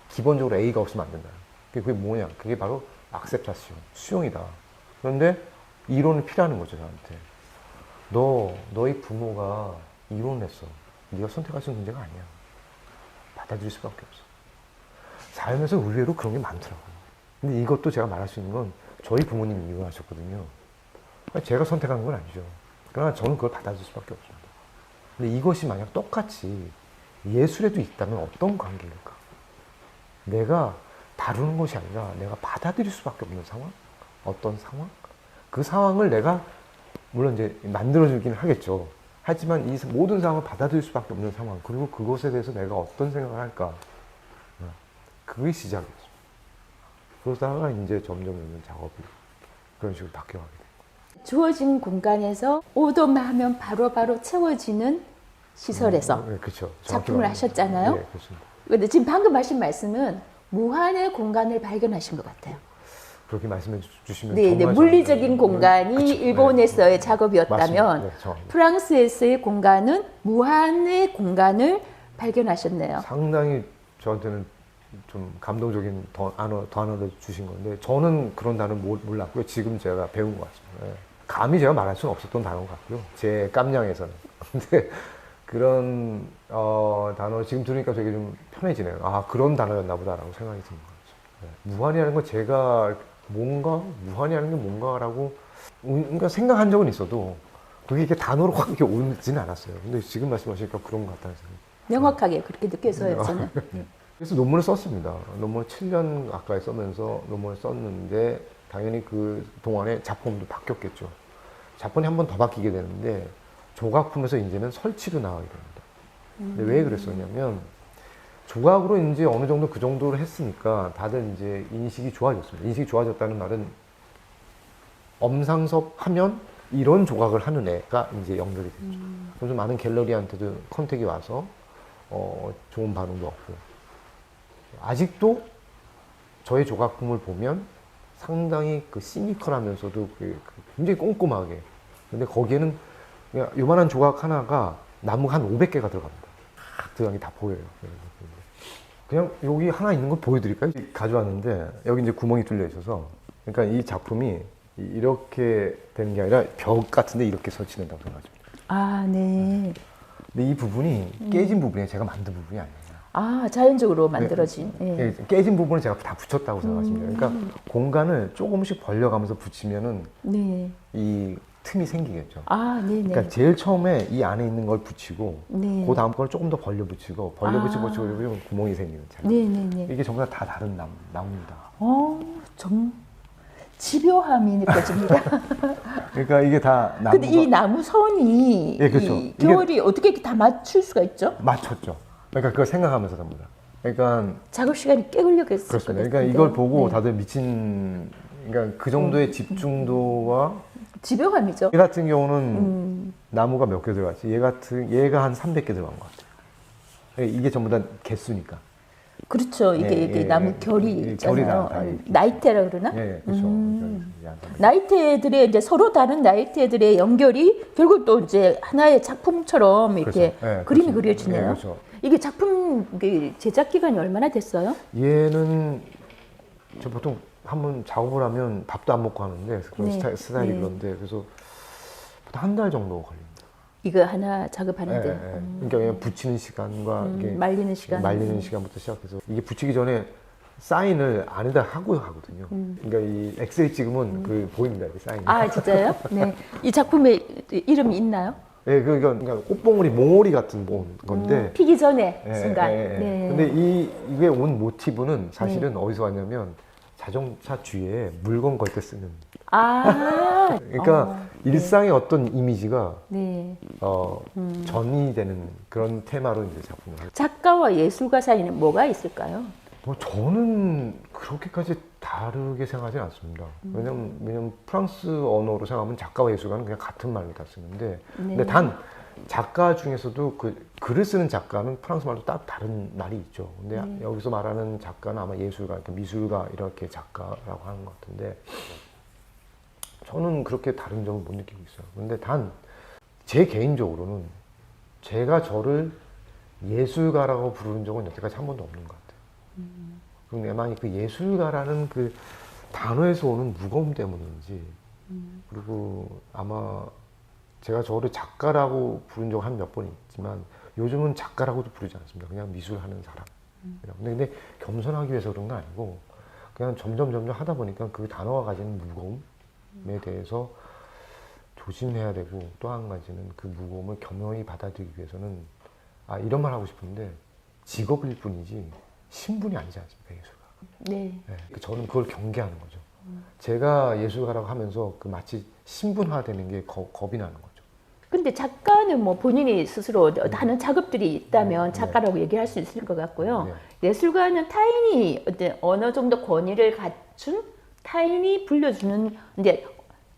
기본적으로 A가 없으면 안 된다. 그게 뭐냐? 그게 바로 악셉타시옹, 수용이다. 그런데 이론이 필요하는 거죠, 저한테. 너희 부모가 이혼했어. 네가 선택할 수 있는 문제가 아니야. 받아들일 수밖에 없어. 살면서 의외로 그런 게 많더라고요. 근데 이것도 제가 말할 수 있는 건 저희 부모님이 이혼하셨거든요. 제가 선택한 건 아니죠. 그러나 저는 그걸 받아들일 수밖에 없습니다. 근데 이것이 만약 똑같이 예술에도 있다면 어떤 관계일까? 내가 다루는 것이 아니라 내가 받아들일 수밖에 없는 상황? 어떤 상황? 그 상황을 내가 물론 이제 만들어주긴 하겠죠. 하지만 이 모든 상황을 받아들일 수밖에 없는 상황, 그리고 그것에 대해서 내가 어떤 생각을 할까? 그게 시작이었어요. 그러다가 이제 점점 작업이 그런 식으로 바뀌어가게 돼요. 주어진 공간에서 오더만 하면 바로바로 채워지는 시설에서 네, 그렇죠. 작품을 하셨잖아요. 네, 그렇습니다. 근데 지금 방금 하신 말씀은 무한의 공간을 발견하신 것 같아요. 그렇게 말씀해 주시면 네, 정말 물리적인 공간이 그쵸. 일본에서의 네. 작업이었다면 맞습니다. 네, 정확합니다. 프랑스에서의 공간은 무한의 공간을 발견하셨네요. 상당히 저한테는 좀 감동적인 단어를 주신 건데 저는 그런 단어를 몰랐고요. 지금 제가 배운 것 같습니다. 네. 감히 제가 말할 수는 없었던 단어 같고요. 제 깜냥에서는. 근데 그런 단어 지금 들으니까 되게 좀 편해지네요. 아, 그런 단어였나 보다라고 생각이 드는 거죠. 네. 무한이라는 건 제가 무한이라는 게 뭔가라고 그러니까 생각한 적은 있어도 그게 이렇게 단어로 확 이렇게 오지는 않았어요. 근데 지금 말씀하시니까 그런 것 같다는 생각이. 명확하게 그렇게 느껴서요, 저는. 그래서 논문을 썼습니다. 논문을 7년 가까이 쓰면서 논문을 썼는데 당연히 그 동안에 작품도 바뀌었겠죠. 작품이 한 번 더 바뀌게 되는데 조각품에서 이제는 설치로 나가게 됩니다. 근데 왜 그랬었냐면 조각으로 이제 어느 정도 그 정도로 했으니까 다들 이제 인식이 좋아졌습니다. 인식이 좋아졌다는 말은 엄상섭 하면 이런 조각을 하는 애가 이제 연결이 됐죠. 그래서 많은 갤러리한테도 컨택이 와서 좋은 반응도 없고 아직도 저의 조각품을 보면 상당히 그 시니컬하면서도 굉장히 꼼꼼하게 근데 거기에는 그냥 요만한 조각 하나가 나무 한 500개가 들어갑니다. 들어간 게 다 보여요. 그냥 여기 하나 있는 거 보여드릴까요? 가져왔는데 여기 이제 구멍이 뚫려 있어서 그러니까 이 작품이 이렇게 되는 게 아니라 벽 같은데 이렇게 설치된다고 생각하십니다. 아, 네. 근데 이 부분이 깨진 부분이 제가 만든 부분이 아니에요. 아, 자연적으로 만들어진. 예. 깨진 부분을 제가 다 붙였다고 생각하시면 돼요. 그러니까 공간을 조금씩 벌려가면서 붙이면은 네. 이 틈이 생기겠죠. 아, 네네. 그러니까 제일 처음에 이 안에 있는 걸 붙이고 네. 그 다음 걸 조금 더 벌려 붙이고 붙이고 구멍이 생기는 차. 네네네. 이게 전부 다 다른 나무입니다. 좀 집요함이 느껴집니다. 그러니까 이게 다 나무가 근데 이 나무 선이 예, 그렇죠. 이 결이 어떻게 이렇게 다 맞출 수가 있죠? 맞췄죠. 그러니까 그걸 생각하면서 합니다. 그러니까 작업 시간이 꽤 걸렸겠을 것 그렇습니다. 같은데. 그러니까 이걸 보고 네. 다들 미친 그러니까 그 정도의 집중도와 집요함이죠. 얘 같은 경우는 나무가 몇 개 들어갔지. 얘가 한 300개 들어간 것 같아요. 이게 전부 다 개수니까. 그렇죠. 이게 나무 결이 결이 있잖아요. 다 이렇게 나이테라 그러나? 예, 그렇죠. 나이테들의 이제 서로 다른 나이테들의 연결이 결국 또 이제 하나의 작품처럼 이렇게 그렇죠. 예, 그림이 그렇죠. 그려지네요. 예, 그렇죠. 이게 작품 제작 기간이 얼마나 됐어요? 얘는 저 보통 한번 작업을 하면 밥도 안 먹고 하는데 그런 네. 스타일이 네. 그런데 그래서 한 달 정도 걸립니다. 이거 하나 작업하는데. 그러니까 그냥 붙이는 시간과 이게 말리는 시간. 말리는 시간부터 시작해서 이게 붙이기 전에 사인을 안에다 하고 하거든요. 그러니까 이 엑스레이 찍으면 그 보입니다. 이 사인이. 아, 진짜요? 네. 이 작품에 이름이 있나요? 예, 그러니까 꽃봉오리, 몽오리 같은 건데. 피기 전에 예, 순간. 예, 예. 네. 근데 이게 온 모티브는 사실은 어디서 왔냐면 자동차 뒤에 물건 걸 때 쓰는. 아. 그러니까 일상의 어떤 이미지가 네. 전이 되는 그런 테마로 이제 작품을 하죠. 작가와 예술가 사이는 뭐가 있을까요? 뭐 저는 그렇게까지 다르게 생각하지 않습니다. 왜냐면 프랑스 언어로 생각하면 작가와 예술가는 그냥 같은 말로 다 쓰는데, 근데 단 작가 중에서도 그 글을 쓰는 작가는 프랑스 말도 딱 다른 말이 있죠. 근데 여기서 말하는 작가는 아마 예술가, 그러니까 미술가 이렇게 작가라고 하는 것 같은데, 저는 그렇게 다른 점을 못 느끼고 있어요. 근데 단 제 개인적으로는 제가 저를 예술가라고 부르는 적은 여태까지 한 번도 없는 것 같아요. 그럼 내만이 그 예술가라는 그 단어에서 오는 무거움 때문인지, 그리고 아마 제가 저를 작가라고 부른 적 한 몇 번 있지만 요즘은 작가라고도 부르지 않습니다. 그냥 미술하는 사람. 근데 겸손하기 위해서 그런 거 아니고 그냥 점점 하다 보니까 그 단어가 가지는 무거움에 대해서 조심해야 되고, 또 한 가지는 그 무거움을 겸허히 받아들이기 위해서는 이런 말 하고 싶은데 직업일 뿐이지 신분이 아니지 않습니까, 예술가. 네. 네, 저는 그걸 경계하는 거죠. 제가 예술가라고 하면서 그 마치 신분화되는 게 겁이 나는 거죠. 근데 작가는 뭐 본인이 스스로 하는 작업들이 있다면 작가라고 얘기할 수 있을 것 같고요. 예술가는 타인이 어느 정도 권위를 갖춘 타인이 불려주는 이제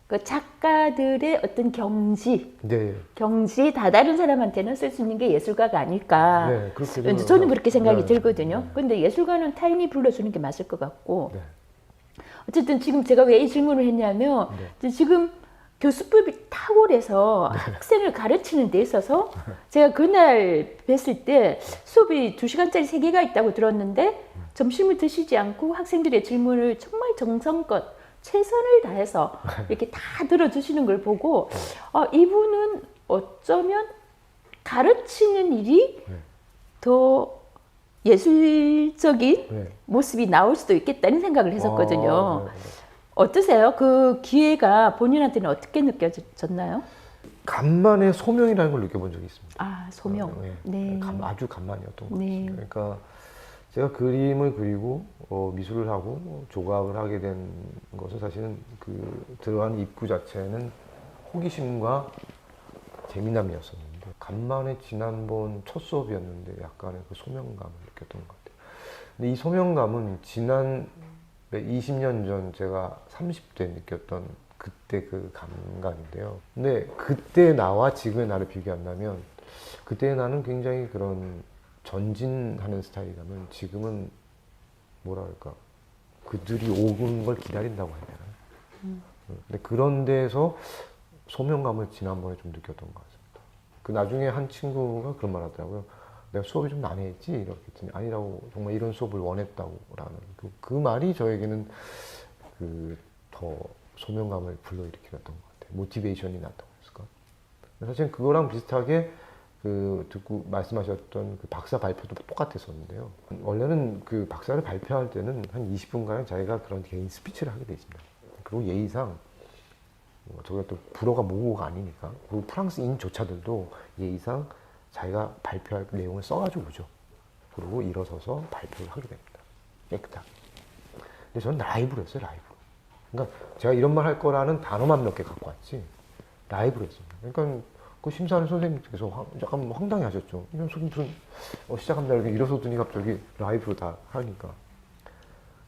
그 작가들의 어떤 경지에 다다른 사람한테는 쓸 수 있는 게 예술가가 아닐까. 네, 그렇게 저는 그렇게 생각이 네. 들거든요. 근데 예술가는 타인이 불러주는 게 맞을 것 같고. 어쨌든 지금 제가 왜 이 질문을 했냐면 지금 교수법이 탁월해서 학생을 가르치는 데 있어서 제가 그날 뵀을 때 수업이 2시간짜리 3개가 있다고 들었는데 점심을 드시지 않고 학생들의 질문을 정말 정성껏 최선을 다해서 이렇게 다 들어주시는 걸 보고 이분은 어쩌면 가르치는 일이 더 예술적인 모습이 나올 수도 있겠다는 생각을 했었거든요. 어떠세요? 그 기회가 본인한테는 어떻게 느껴졌나요? 간만에 소명이라는 걸 느껴본 적이 있습니다. 아, 소명. 네. 아주 간만이었던 것 같습니다. 그러니까 제가 그림을 그리고 미술을 하고 조각을 하게 된 것은 사실은 그 들어간 입구 자체는 호기심과 재미남이었었는데 간만에 지난번 첫 수업이었는데 약간의 그 소명감을 느꼈던 것 같아요. 근데 이 소명감은 지난 20년 전 제가 30대 느꼈던 그때 그 감각인데요. 근데 그때 나와 지금의 나를 비교한다면 그때의 나는 굉장히 그런 전진하는 스타일이라면 지금은 뭐랄까 그들이 오는 걸 기다린다고 해야 되나? 근데 그런 데서 소명감을 지난번에 좀 느꼈던 것 같습니다. 그 나중에 한 친구가 그런 말 하더라고요. 내가 수업이 좀 난해했지? 이렇게 했더니 아니라고 정말 이런 수업을 원했다고 라는 그 말이 저에게는 그 더 소명감을 불러일으켰던 것 같아요. 모티베이션이 났다고 했을까? 사실 그거랑 비슷하게 그 듣고 말씀하셨던 그 박사 발표도 똑같았었는데요. 원래는 그 박사를 발표할 때는 한 20분간 자기가 그런 개인 스피치를 하게 돼 있습니다. 그리고 예의상 저희가 또 불어가 모국어가 아니니까 그리고 프랑스인조차들도 예의상 자기가 발표할 내용을 써가지고 오죠. 그리고 일어서서 발표를 하게 됩니다. 깨끗하게. 근데 저는 라이브로 했어요, 라이브로. 그러니까 제가 이런 말 할 거라는 단어만 몇 개 갖고 왔지 라이브로 했습니다. 그러니까 그 심사하는 선생님께서 약간 황당해 하셨죠. 무슨 시작합니다 이렇게 일어서더니 갑자기 라이브로 다 하니까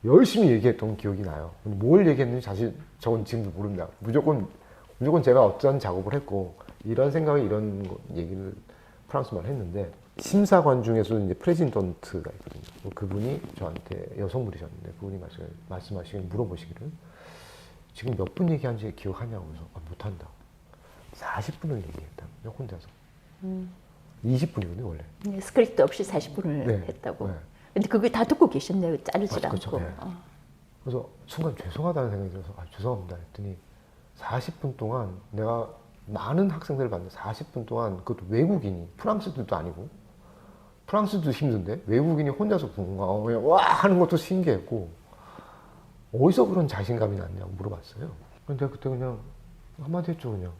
열심히 얘기했던 기억이 나요. 근데 뭘 얘기했는지 사실 저는 지금도 모릅니다. 무조건 제가 어떤 작업을 했고 이런 생각에 이런 얘기를 프랑스말을 했는데 심사관 중에서도 이제 프레지던트가 있거든요. 그분이 저한테 여성분이셨는데 그분이 말씀하시길 물어보시기를 지금 몇 분 얘기한지 기억하냐고 해서 못한다. 40분을 얘기했다고요, 혼자서. 20분이거든요, 원래. 네, 스크립트 없이 40분을 했다고. 근데 그걸 다 듣고 계셨네요, 자르지 않고. 그래서 순간 죄송하다는 생각이 들어서 죄송합니다 했더니 40분 동안 내가 많은 학생들을 봤는데 40분 동안 그것도 외국인이 프랑스들도 아니고 프랑스도 힘든데 외국인이 혼자서 뭔가 와 하는 것도 신기했고 어디서 그런 자신감이 났냐고 물어봤어요. 근데 그때 그냥 한마디 했죠. 그냥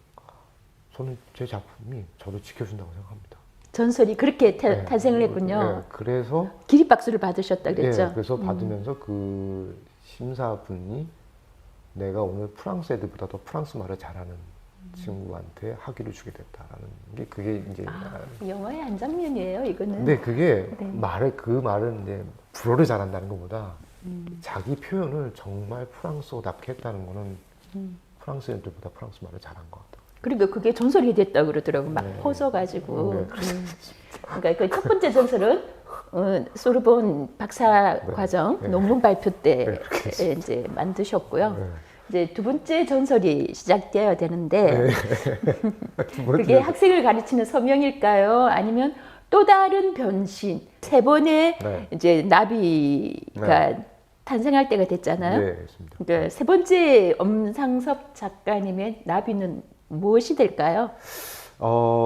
저는 제 작품이 저를 지켜준다고 생각합니다. 전설이 그렇게 탄생을 했군요. 그래서 기립박수를 받으셨다 그랬죠. 그래서 받으면서 그 심사분이 내가 오늘 프랑스 애들보다 더 프랑스 말을 잘하는 친구한테 학위를 주게 됐다라는 게 그게 이제 영화의 한 장면이에요, 이거는. 근데 그게 그 말은 이제 불어를 잘한다는 것보다 자기 표현을 정말 프랑스어답게 했다는 거는 프랑스 애들보다 프랑스 말을 잘한 것 같아요. 그러니까 그게 전설이 됐다 그러더라고. 막 퍼져가지고. 그러니까 그 첫 번째 전설은 소르본 박사 과정 논문 발표 때 이제 만드셨고요. 이제 두 번째 전설이 시작되어야 되는데 그게 학생을 가르치는 서명일까요? 아니면 또 다른 변신? 세 번의 이제 나비가 탄생할 때가 됐잖아요. 그렇습니다. 그러니까 세 번째 엄상섭 작가님의 나비는 무엇이 될까요?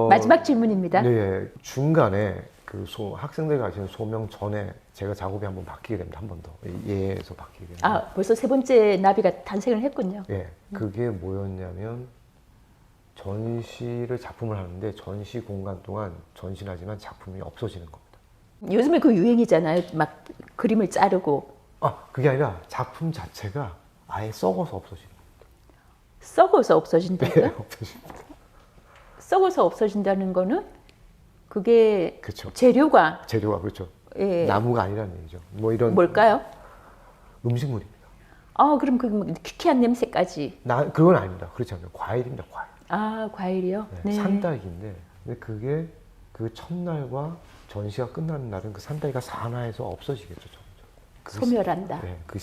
마지막 질문입니다. 네, 중간에 그 학생들 가르치는 소명 전에 제가 작업이 한번 바뀌게 됩니다. 한 번 더. 예에서 바뀌게 됩니다. 벌써 세 번째 나비가 탄생을 했군요. 예, 그게 뭐였냐면 전시를 작품을 하는데 전시 공간 동안 전시하지만 작품이 없어지는 겁니다. 요즘에 그 유행이잖아요. 막 그림을 자르고. 그게 아니라 작품 자체가 아예 썩어서 없어지는 겁니다. 썩어서 없어진다고요? 없어집니다. 썩어서 없어진다는 거는 그게 그렇죠. 재료가 그렇죠. 예. 나무가 아니라는 얘기죠. 뭐 이런 뭘까요? 음식물입니다. 그럼 그 퀴퀴한 냄새까지. 그건 아닙니다. 그렇지 않아요. 과일입니다. 과일. 과일이요? 네. 산딸기인데 근데 그게 그 첫날과 전시가 끝나는 날은 그 산딸기가 산화해서 없어지겠죠. 소멸한다. 네, 그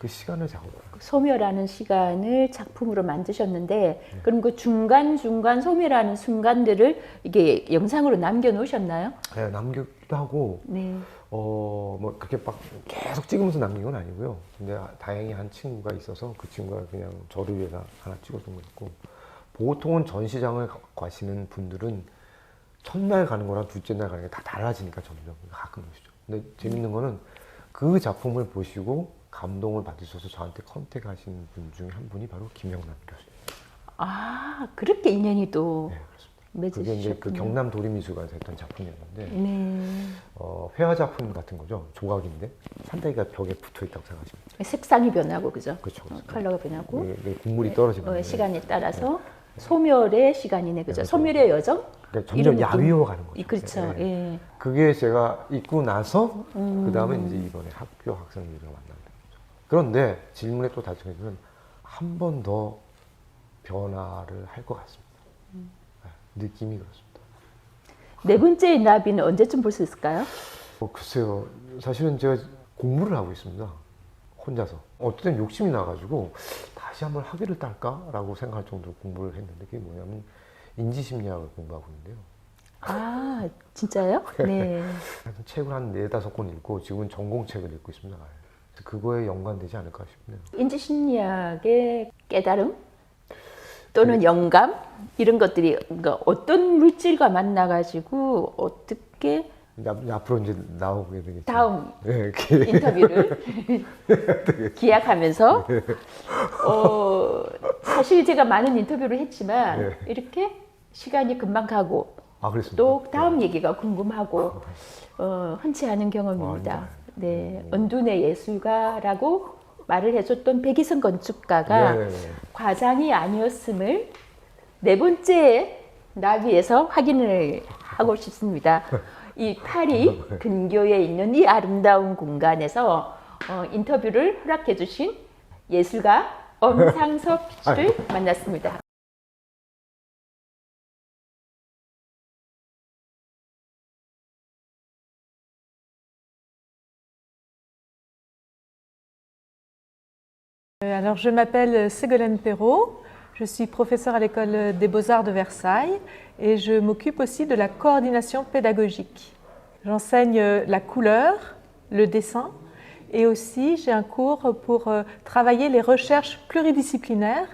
시간을 작업해요. 소멸하는 시간을 작품으로 만드셨는데 그럼 그 중간중간 소멸하는 순간들을 이게 영상으로 남겨놓으셨나요? 네, 남기도 하고 네. 뭐 그렇게 막 계속 찍으면서 남긴 건 아니고요. 근데 다행히 한 친구가 있어서 그 친구가 그냥 저를 위해서 하나 찍어준 거 있고, 보통은 전시장을 가시는 분들은 첫날 가는 거랑 둘째 날 가는 게 다 달라지니까 점점 가끔 오시죠. 근데 재밌는 거는 그 작품을 보시고 감동을 받으셔서 저한테 컨택하신 분 중에 한 분이 바로 김영남 교수님. 그렇게 인연이 또 네, 그렇습니다. 맺으셨군요. 그게 이제 그 경남 도립미술관에서 했던 작품이었는데 네. 회화 작품 같은 거죠. 조각인데 산딸기가 벽에 붙어 있다고 생각하시면 돼요. 색상이 변하고 그죠? 그렇죠. 컬러가 변하고 국물이 떨어지면 시간에 따라서 소멸의 시간이네 그죠? 네, 소멸의 여정? 그러니까 점점 야위어가는 거죠. 그렇죠. 네. 예. 그게 제가 있고 나서 그 다음에 이제 이번에 학교 학생들을 만나게 된 거죠. 그런데 질문에 또 답변해주면 한 번 더 변화를 할 것 같습니다. 네, 느낌이 그렇습니다. 네 번째 나비는 언제쯤 볼 수 있을까요? 글쎄요. 사실은 제가 공부를 하고 있습니다. 혼자서. 어떨 땐 욕심이 나가지고 다시 한번 학위를 딸까라고 생각할 정도로 공부를 했는데, 그게 뭐냐면 인지심리학을 공부하고 있는데요. 진짜요? 네. 책을 한 4-5권 읽고 지금은 전공책을 읽고 있습니다. 그거에 연관되지 않을까 싶네요. 인지심리학의 깨달음 또는 영감 이런 것들이 그러니까 어떤 물질과 만나가지고 어떻게 앞으로 이제 나오게 되겠죠. 다음 네, 인터뷰를 기약하면서 사실 제가 많은 인터뷰를 했지만 네. 이렇게 시간이 금방 가고 그렇습니다. 또 다음 얘기가 궁금하고 흔치 않은 경험입니다. 네, 은둔의 예술가라고 말을 해줬던 백이성 건축가가 과장이 아니었음을 네 번째 나비에서 확인을 하고 싶습니다. 이 파리 근교에 있는 이 아름다운 공간에서 인터뷰를 허락해 주신 예술가 엄상섭 씨를 만났습니다. Alors, je m'appelle Ségolène Perrault, je suis professeure à l'école des Beaux-Arts de Versailles et je m'occupe aussi de la coordination pédagogique. J'enseigne la couleur, le dessin et aussi j'ai un cours pour travailler les recherches pluridisciplinaires,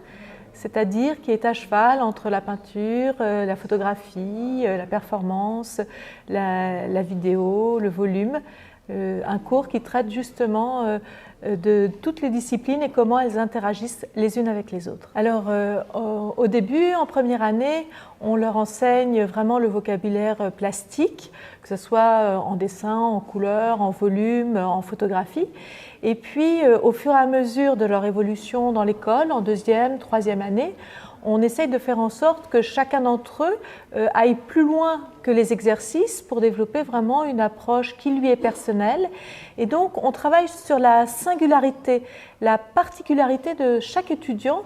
c'est-à-dire qui est à cheval entre la peinture, la photographie, la performance, la vidéo, le volume. Un cours qui traite justement de toutes les disciplines et comment elles interagissent les unes avec les autres. Alors au début, en première année, on leur enseigne vraiment le vocabulaire plastique, que ce soit en dessin, en couleur, en volume, en photographie. Et puis au fur et à mesure de leur évolution dans l'école, en deuxième, troisième année, on essaye de faire en sorte que chacun d'entre eux aille plus loin que les exercices pour développer vraiment une approche qui lui est personnelle. Et donc, on travaille sur la singularité, la particularité de chaque étudiant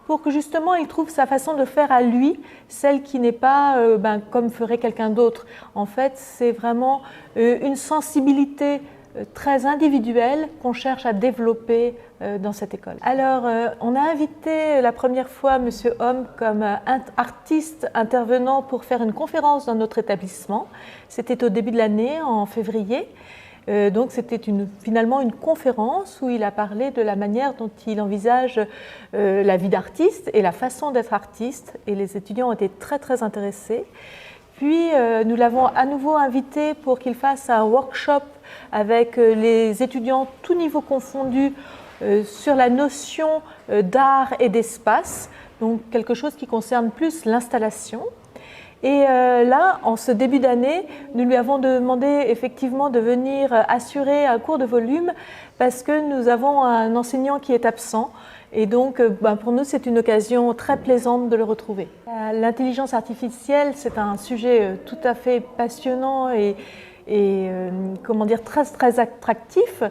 pour que justement il trouve sa façon de faire à lui, celle qui n'est pas comme ferait quelqu'un d'autre. En fait, c'est vraiment une sensibilité très individuelle qu'on cherche à développer dans cette école. Alors, on a invité la première fois M. Homme comme artiste intervenant pour faire une conférence dans notre établissement. C'était au début de l'année, en février. Donc c'était finalement une conférence où il a parlé de la manière dont il envisage la vie d'artiste et la façon d'être artiste. Et les étudiants ont été très très intéressés. Puis nous l'avons à nouveau invité pour qu'il fasse un workshop avec les étudiants tous niveaux confondus sur la notion d'art et d'espace, donc quelque chose qui concerne plus l'installation. Et là, en ce début d'année, nous lui avons demandé effectivement de venir assurer un cours de volume parce que nous avons un enseignant qui est absent. Et donc, pour nous, c'est une occasion très plaisante de le retrouver. L'intelligence artificielle, c'est un sujet tout à fait passionnant et comment dire, très, très attractif.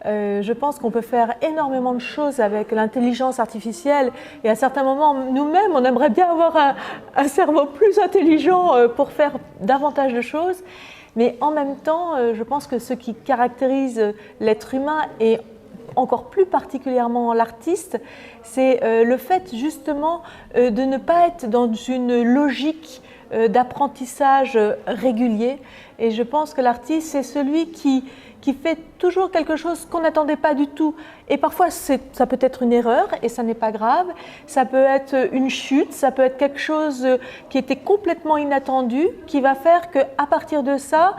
Je pense qu'on peut faire énormément de choses avec l'intelligence artificielle et à certains moments, nous-mêmes, on aimerait bien avoir un cerveau plus intelligent pour faire davantage de choses. Mais en même temps, je pense que ce qui caractérise l'être humain et encore plus particulièrement l'artiste, c'est le fait justement de ne pas être dans une logique d'apprentissage régulier. Et je pense que l'artiste, c'est celui qui fait toujours quelque chose qu'on n'attendait pas du tout. Et parfois, ça peut être une erreur et ça n'est pas grave. Ça peut être une chute, ça peut être quelque chose qui était complètement inattendu, qui va faire qu'à partir de ça,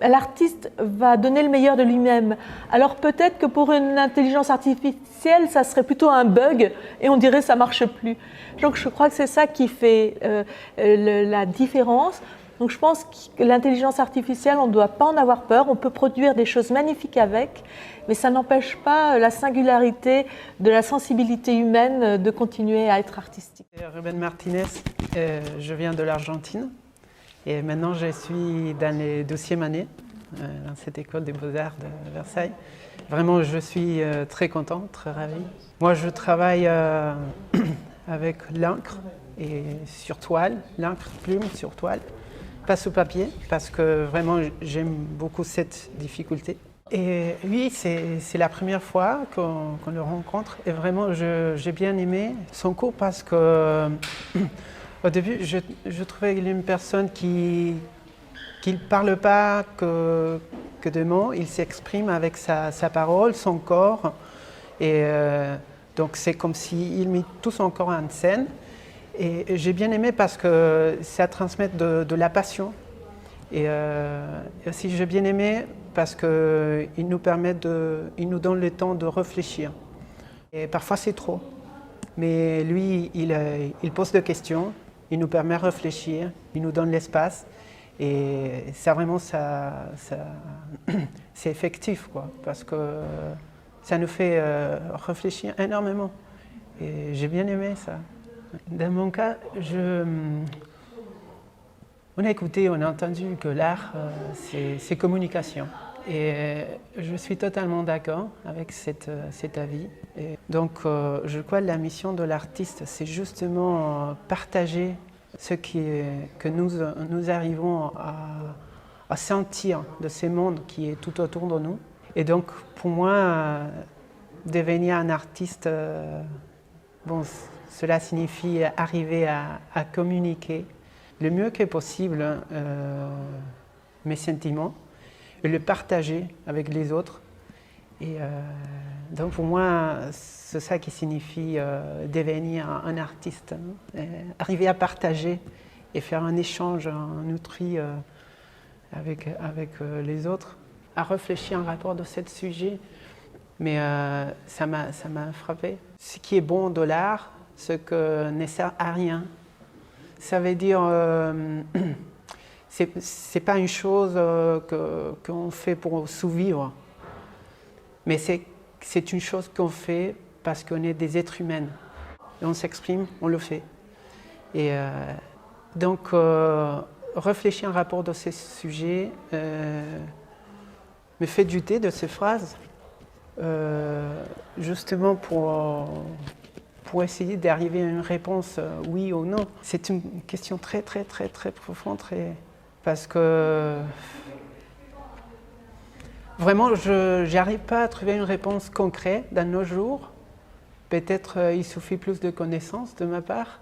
l'artiste va donner le meilleur de lui-même. Alors peut-être que pour une intelligence artificielle, ça serait plutôt un bug et on dirait que ça ne marche plus. Donc je crois que c'est ça qui fait la différence. Donc je pense que l'intelligence artificielle, on ne doit pas en avoir peur, on peut produire des choses magnifiques avec, mais ça n'empêche pas la singularité de la sensibilité humaine de continuer à être artistique. Rubén Martínez, je viens de l'Argentine et maintenant je suis dans la 12e année dans cette école des beaux-arts de Versailles. Vraiment, je suis très content, très ravi. Moi, je travaille avec l'encre et sur toile, l'encre plume sur toile. Pas sous papier, parce que vraiment j'aime beaucoup cette difficulté. Et oui, c'est la première fois qu'on le rencontre et vraiment j'ai bien aimé son cours parce que au début je trouvais qu'il est une personne qui ne parle pas que de mots, il s'exprime avec sa parole, son corps et donc c'est comme s'il mit tout son corps en scène. Et j'ai bien aimé parce que ça transmet de la passion. Et aussi j'ai bien aimé parce qu'il nous permet il nous donne le temps de réfléchir. Et parfois c'est trop. Mais lui, il pose des questions, il nous permet de réfléchir, il nous donne l'espace. Et ça vraiment, c'est effectif, quoi, parce que ça nous fait réfléchir énormément. Et j'ai bien aimé ça. Dans mon cas, on a écouté, on a entendu que l'art, c'est communication. Et je suis totalement d'accord avec cet avis. Et donc, je crois que la mission de l'artiste, c'est justement partager ce que nous arrivons à sentir de ce monde qui est tout autour de nous. Et donc, pour moi, devenir un artiste, cela signifie arriver à communiquer le mieux que possible mes sentiments et le partager avec les autres. Et donc pour moi, c'est ça qui signifie devenir un artiste. Arriver à partager et faire un échange, un outil avec les autres, à réfléchir en rapport de ce sujet. Mais ça m'a frappé. Ce qui est bon de l'art, ce que ne sert à rien. Ça veut dire, c'est pas une chose qu'on fait pour survivre, mais c'est une chose qu'on fait parce qu'on est des êtres humains. Et on s'exprime, on le fait. Et donc, réfléchir en rapport de ces sujets me fait douter de ces phrases, justement pour essayer d'arriver à une réponse oui ou non. C'est une question très, très, très, très profonde, parce que vraiment, je n'arrive pas à trouver une réponse concrète dans nos jours. Peut-être il suffit plus de connaissances de ma part,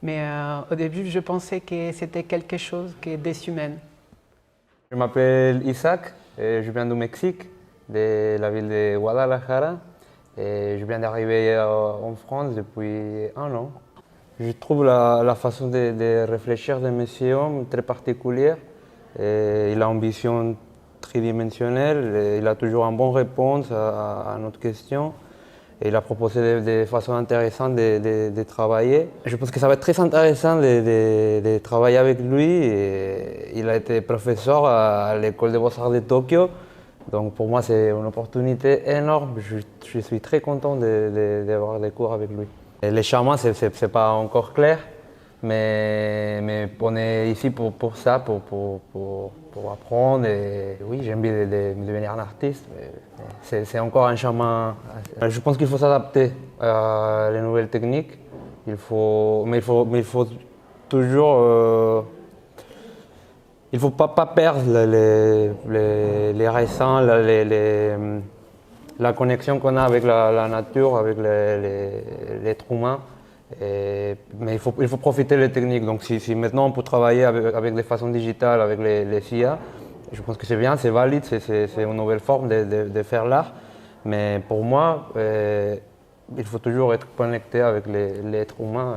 mais au début, je pensais que c'était quelque chose qui est déshumain. Je m'appelle Isaac, et je viens du Mexique, de la ville de Guadalajara. Et je viens d'arriver en France depuis 1 an. Je trouve la façon de réfléchir de monsieur très particulière. Et il a une vision tridimensionnelle, et il a toujours une bonne réponse à notre question. Et il a proposé des façons intéressantes de travailler. Je pense que ça va être très intéressant de travailler avec lui. Et il a été professeur à l'école des beaux-arts de Tokyo. Donc pour moi, c'est une opportunité énorme. Je suis très content d'avoir des cours avec lui. Et les chamans, ce n'est pas encore clair, mais on est ici pour ça, pour apprendre. Et oui, j'ai envie de devenir un artiste. C'est encore un chaman. Je pense qu'il faut s'adapter à les nouvelles techniques. Mais il faut toujours. Il ne faut pas perdre les récents, la connexion qu'on a avec la nature, avec l'être humain. Mais il faut profiter des techniques. Donc si maintenant on peut travailler avec des façons digitales, avec les IA, je pense que c'est bien, c'est valide, c'est une nouvelle forme de faire l'art. Mais pour moi, il faut toujours être connecté avec l'être humain.